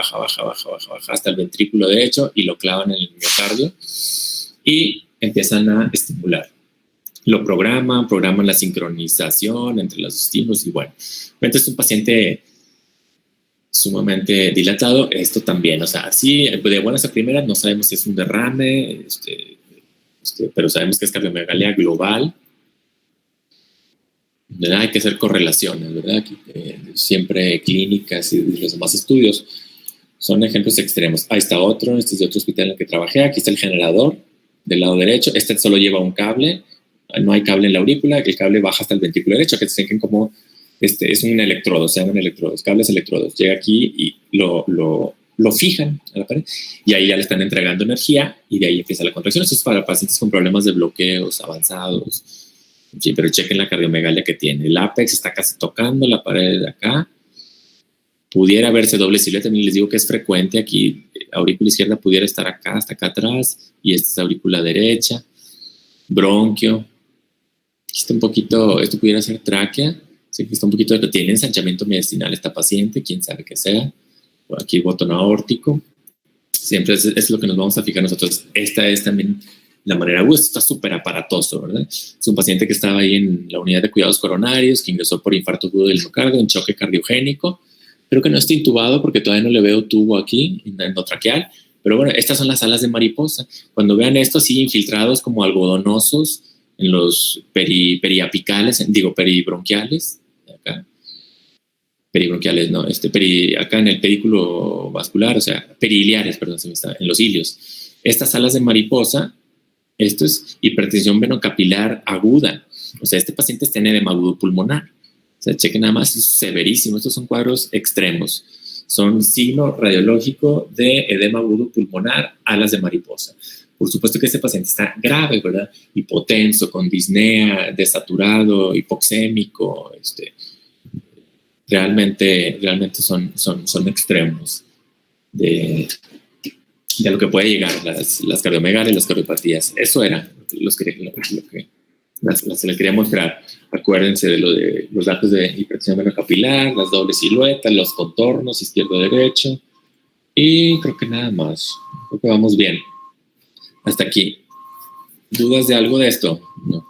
Speaker 2: hasta el ventrículo derecho y lo clavan en el miocardio y empiezan a estimular. Lo programan la sincronización entre los estímulos y bueno. Entonces es un paciente sumamente dilatado. Esto también, o sea, sí, de buenas a primeras no sabemos si es un derrame, pero sabemos que es cardiomegalia global. ¿Verdad? Hay que hacer correlaciones, ¿verdad? Siempre clínicas y los demás estudios son ejemplos extremos. Ahí está otro, este es de otro hospital en el que trabajé. Aquí está el generador del lado derecho. Este solo lleva un cable, no hay cable en la aurícula, el cable baja hasta el ventrículo derecho, que se sienten como, es un electrodo, se llaman electrodos, cables electrodos. Llega aquí y lo fijan a la pared y ahí ya le están entregando energía y de ahí empieza la contracción. Esto es para pacientes con problemas de bloqueos avanzados. Sí, pero chequen la cardiomegalia que tiene. El ápex está casi tocando la pared de acá. Pudiera verse doble silueta. Les digo que es frecuente aquí. Aurícula izquierda pudiera estar acá, hasta acá atrás. Y esta es aurícula derecha. Bronquio. Aquí está un poquito, esto pudiera ser tráquea. Sí, está un poquito, tiene ensanchamiento mediastinal esta paciente, quién sabe qué sea. Por aquí botón aórtico. Siempre es lo que nos vamos a fijar nosotros. Esta es también la manera, esto está súper aparatoso, ¿verdad? Es un paciente que estaba ahí en la unidad de cuidados coronarios, que ingresó por infarto agudo del miocardio, en choque cardiogénico. Creo que no está intubado porque todavía no le veo tubo aquí, endotraqueal. Pero bueno, estas son las alas de mariposa. Cuando vean esto así infiltrados como algodonosos en los periapicales, peribronquiales, acá. Peribronquiales, no, acá en el pedículo vascular, o sea, periliares, perdón, en los ilios. Estas alas de mariposa, esto es hipertensión venocapilar aguda. O sea, este paciente está en edema agudo pulmonar. O sea, chequen nada más, es severísimo. Estos son cuadros extremos. Son signo radiológico de edema agudo pulmonar, alas de mariposa. Por supuesto que este paciente está grave, ¿verdad? Hipotenso, con disnea, desaturado, hipoxémico. Realmente son extremos de lo que puede llegar las cardiomegalias y las cardiopatías. Eso era lo que se les quería mostrar. Acuérdense de los datos de hipertensión venocapilar, las dobles siluetas, los contornos izquierdo-derecho y creo que nada más. Creo que vamos bien. Hasta aquí. ¿Dudas de algo de esto? No.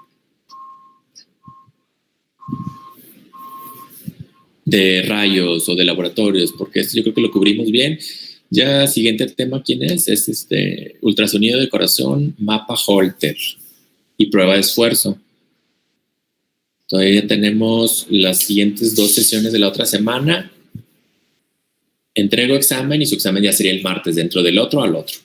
Speaker 2: De rayos o de laboratorios, porque esto yo creo que lo cubrimos bien. Ya, siguiente tema, ¿quién es? Es ultrasonido de corazón, mapa Holter y prueba de esfuerzo. Todavía tenemos las siguientes 2 sesiones de la otra semana. Entrego examen y su examen ya sería el martes, dentro del otro al otro.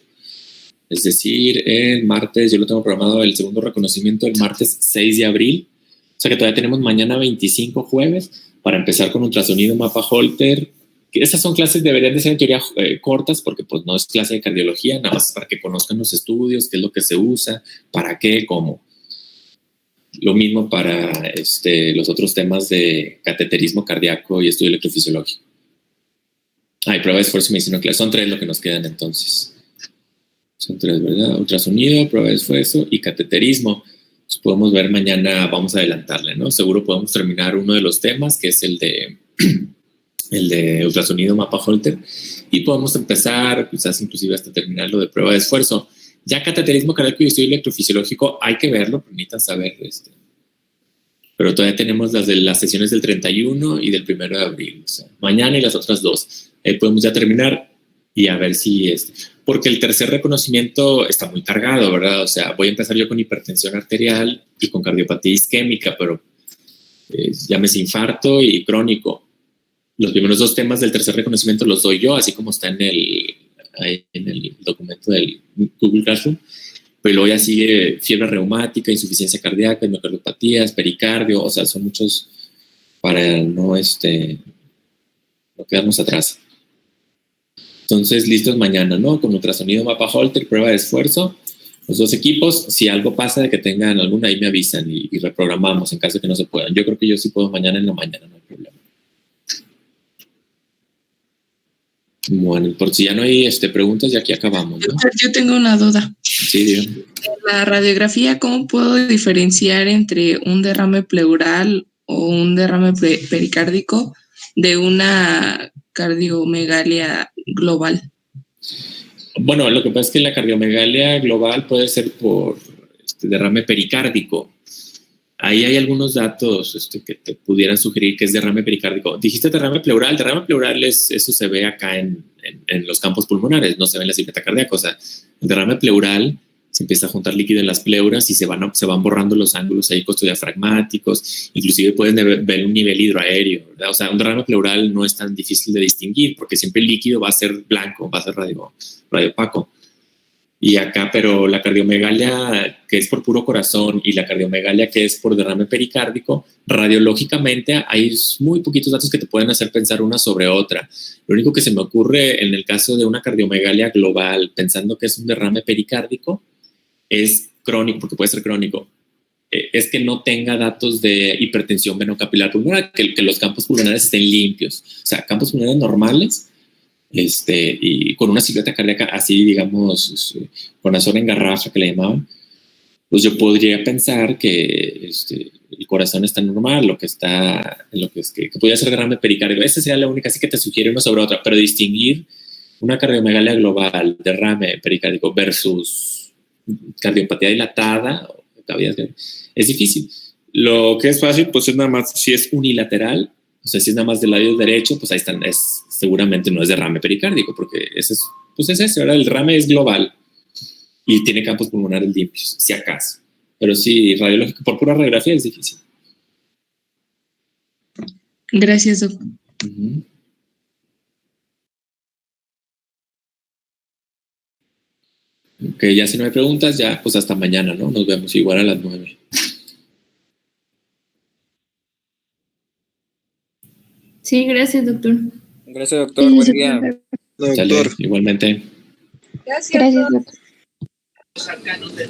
Speaker 2: Es decir, el martes, yo lo tengo programado el segundo reconocimiento el martes 6 de abril. O sea que todavía tenemos mañana 25 jueves para empezar con ultrasonido, mapa Holter. Esas son clases, deberían de ser en teoría cortas porque pues no es clase de cardiología, nada más para que conozcan los estudios, qué es lo que se usa, para qué, cómo. Lo mismo para los otros temas de cateterismo cardíaco y estudio electrofisiológico. Prueba de esfuerzo y medicina nuclear. Son 3 lo que nos quedan entonces. Son 3, ¿verdad? Ultrasonido, prueba de esfuerzo y cateterismo. Pues podemos ver mañana, vamos a adelantarle, ¿no? Seguro podemos terminar uno de los temas, que es el de ultrasonido mapa Holter, y podemos empezar, quizás inclusive hasta terminar lo de prueba de esfuerzo. Ya cateterismo cardíaco y estudio electrofisiológico, hay que verlo, pero necesitan saber Pero todavía tenemos las de las sesiones del 31 y del 1 de abril, o sea, mañana y las otras 2. Podemos ya terminar y a ver si porque el tercer reconocimiento está muy cargado, ¿verdad? O sea, voy a empezar yo con hipertensión arterial y con cardiopatía isquémica, pero llámese infarto y crónico. Los primeros 2 temas del tercer reconocimiento los doy yo, así como está en el documento del Google Classroom. Pero luego ya sigue fiebre reumática, insuficiencia cardíaca, miocardiopatías, pericardio, o sea, son muchos para no quedarnos atrás. Entonces, listos mañana, ¿no? Con ultrasonido, mapa Holter, prueba de esfuerzo. Los 2 equipos, si algo pasa de que tengan alguna, ahí me avisan y reprogramamos en caso de que no se puedan. Yo creo que yo sí puedo mañana en la mañana, no hay problema. Bueno, por si ya no hay preguntas, ya aquí acabamos, ¿no?
Speaker 8: Yo tengo una duda.
Speaker 2: Sí, dígame.
Speaker 8: En la radiografía, ¿cómo puedo diferenciar entre un derrame pleural o un derrame pericárdico de una cardiomegalia global?
Speaker 2: Bueno, lo que pasa es que la cardiomegalia global puede ser por derrame pericárdico. Ahí hay algunos datos que te pudieran sugerir que es derrame pericárdico. Dijiste derrame pleural. Derrame pleural eso se ve acá en los campos pulmonares, no se ve en la silueta cardíaca. O sea, el derrame pleural se empieza a juntar líquido en las pleuras y se van borrando los ángulos ahí costodiafragmáticos. Inclusive pueden ver un nivel hidroaéreo, ¿verdad? O sea, un derrame pleural no es tan difícil de distinguir porque siempre el líquido va a ser blanco, va a ser radiopaco. Y acá, pero la cardiomegalia que es por puro corazón y la cardiomegalia que es por derrame pericárdico, radiológicamente hay muy poquitos datos que te pueden hacer pensar una sobre otra. Lo único que se me ocurre en el caso de una cardiomegalia global, pensando que es un derrame pericárdico, es crónico, porque puede ser crónico, es que no tenga datos de hipertensión venocapilar pulmonar, que los campos pulmonares estén limpios. O sea, campos pulmonares normales, y con una silueta cardíaca así, digamos, con azón en garrafa que le llamaban, pues yo podría pensar que el corazón está normal, lo que podría ser derrame pericárdico. Esa sería la única, así que te sugiere una sobre otra, pero distinguir una cardiomegalia global, derrame pericárdico versus cardiopatía dilatada, es difícil. Lo que es fácil, pues es nada más, si es unilateral, o sea, si es nada más del lado derecho, pues ahí están, seguramente no es derrame pericárdico, porque ese es ahora el derrame es global y tiene campos pulmonares limpios, si acaso. Pero sí, radiológico, por pura radiografía es difícil.
Speaker 8: Gracias, doctor.
Speaker 2: Ok, ya si no hay preguntas, ya pues hasta mañana, ¿no? Nos vemos igual a las 9.
Speaker 9: Sí, gracias, doctor.
Speaker 6: Gracias, doctor. Buen día.
Speaker 2: Doctor. Igualmente.
Speaker 4: Gracias, doctor.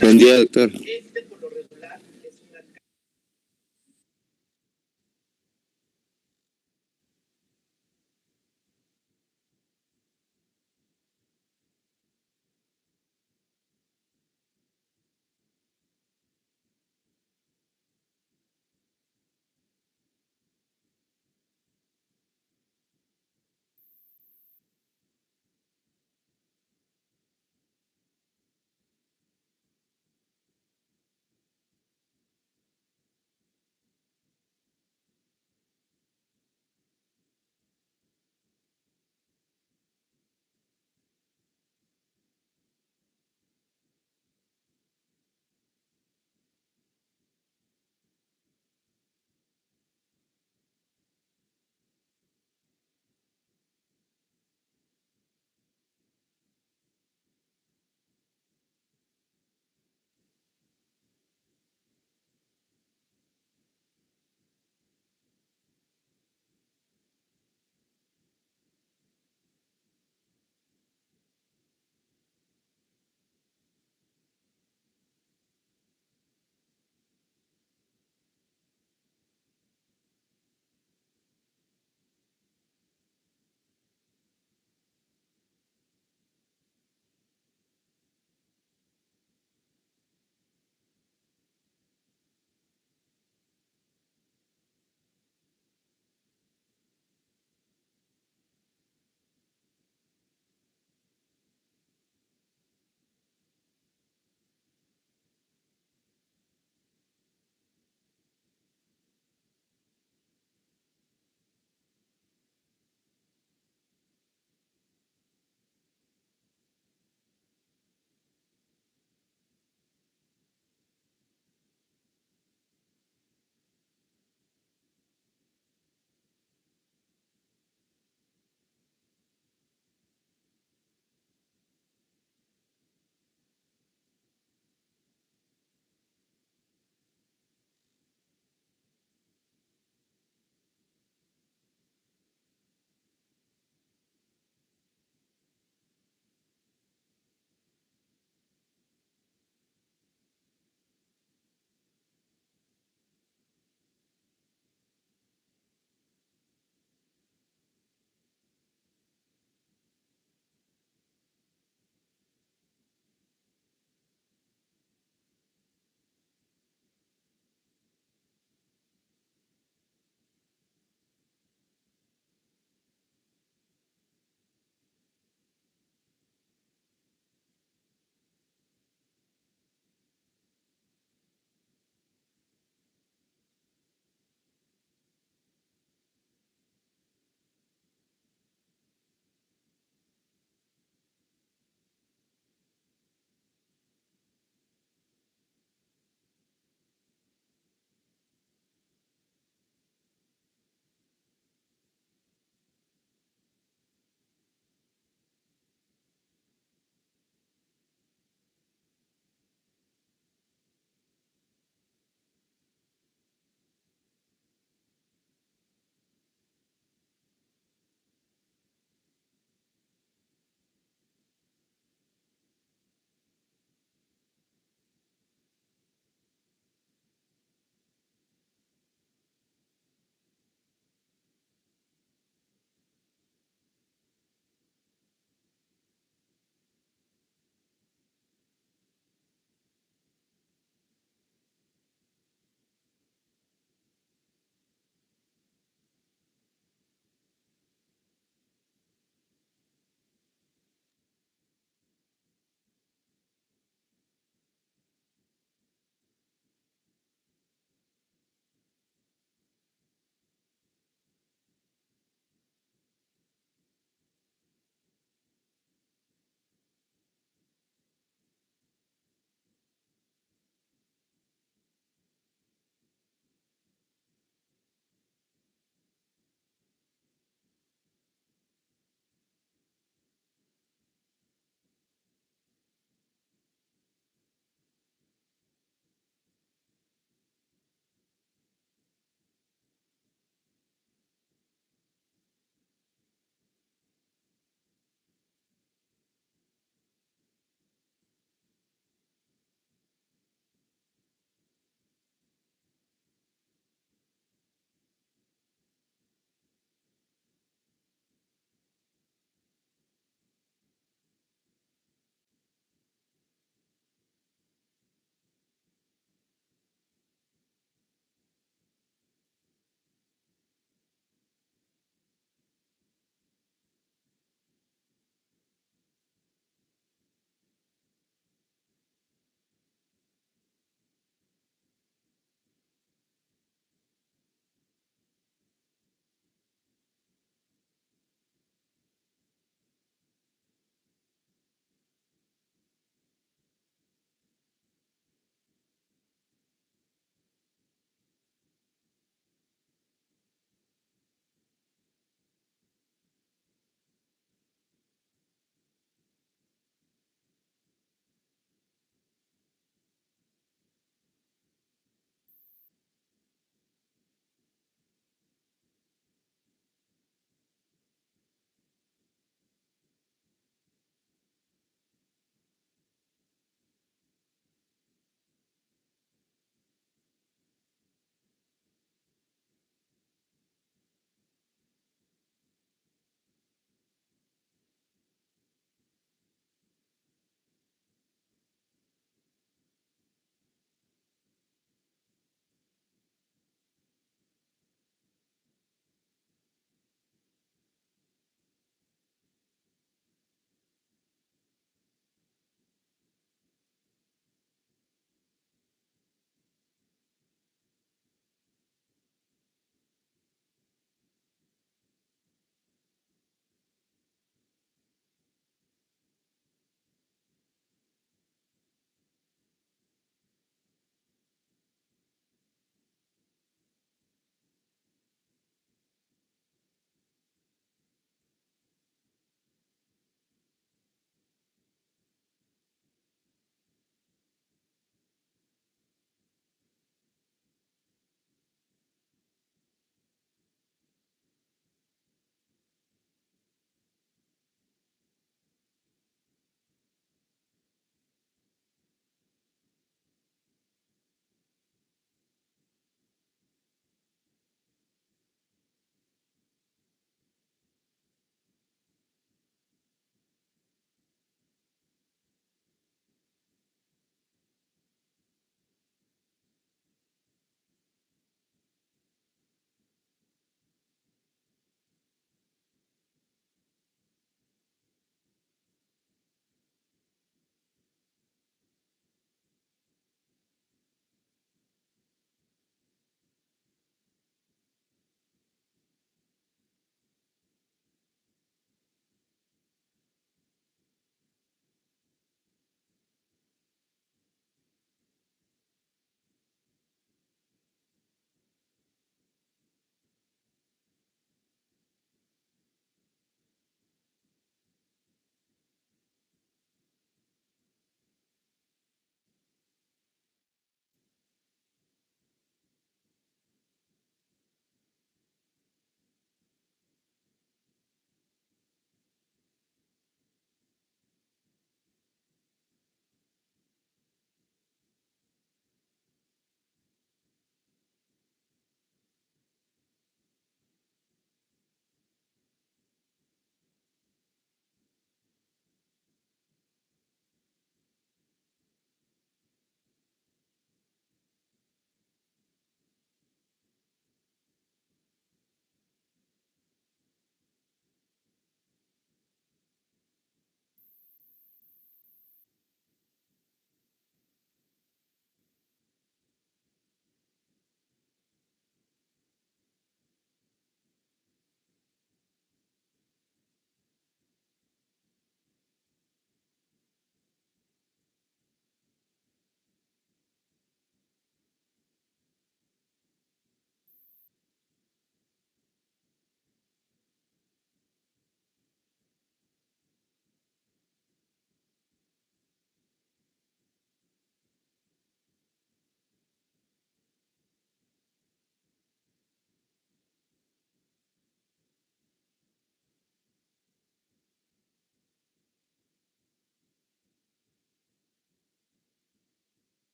Speaker 10: Buen día, doctor.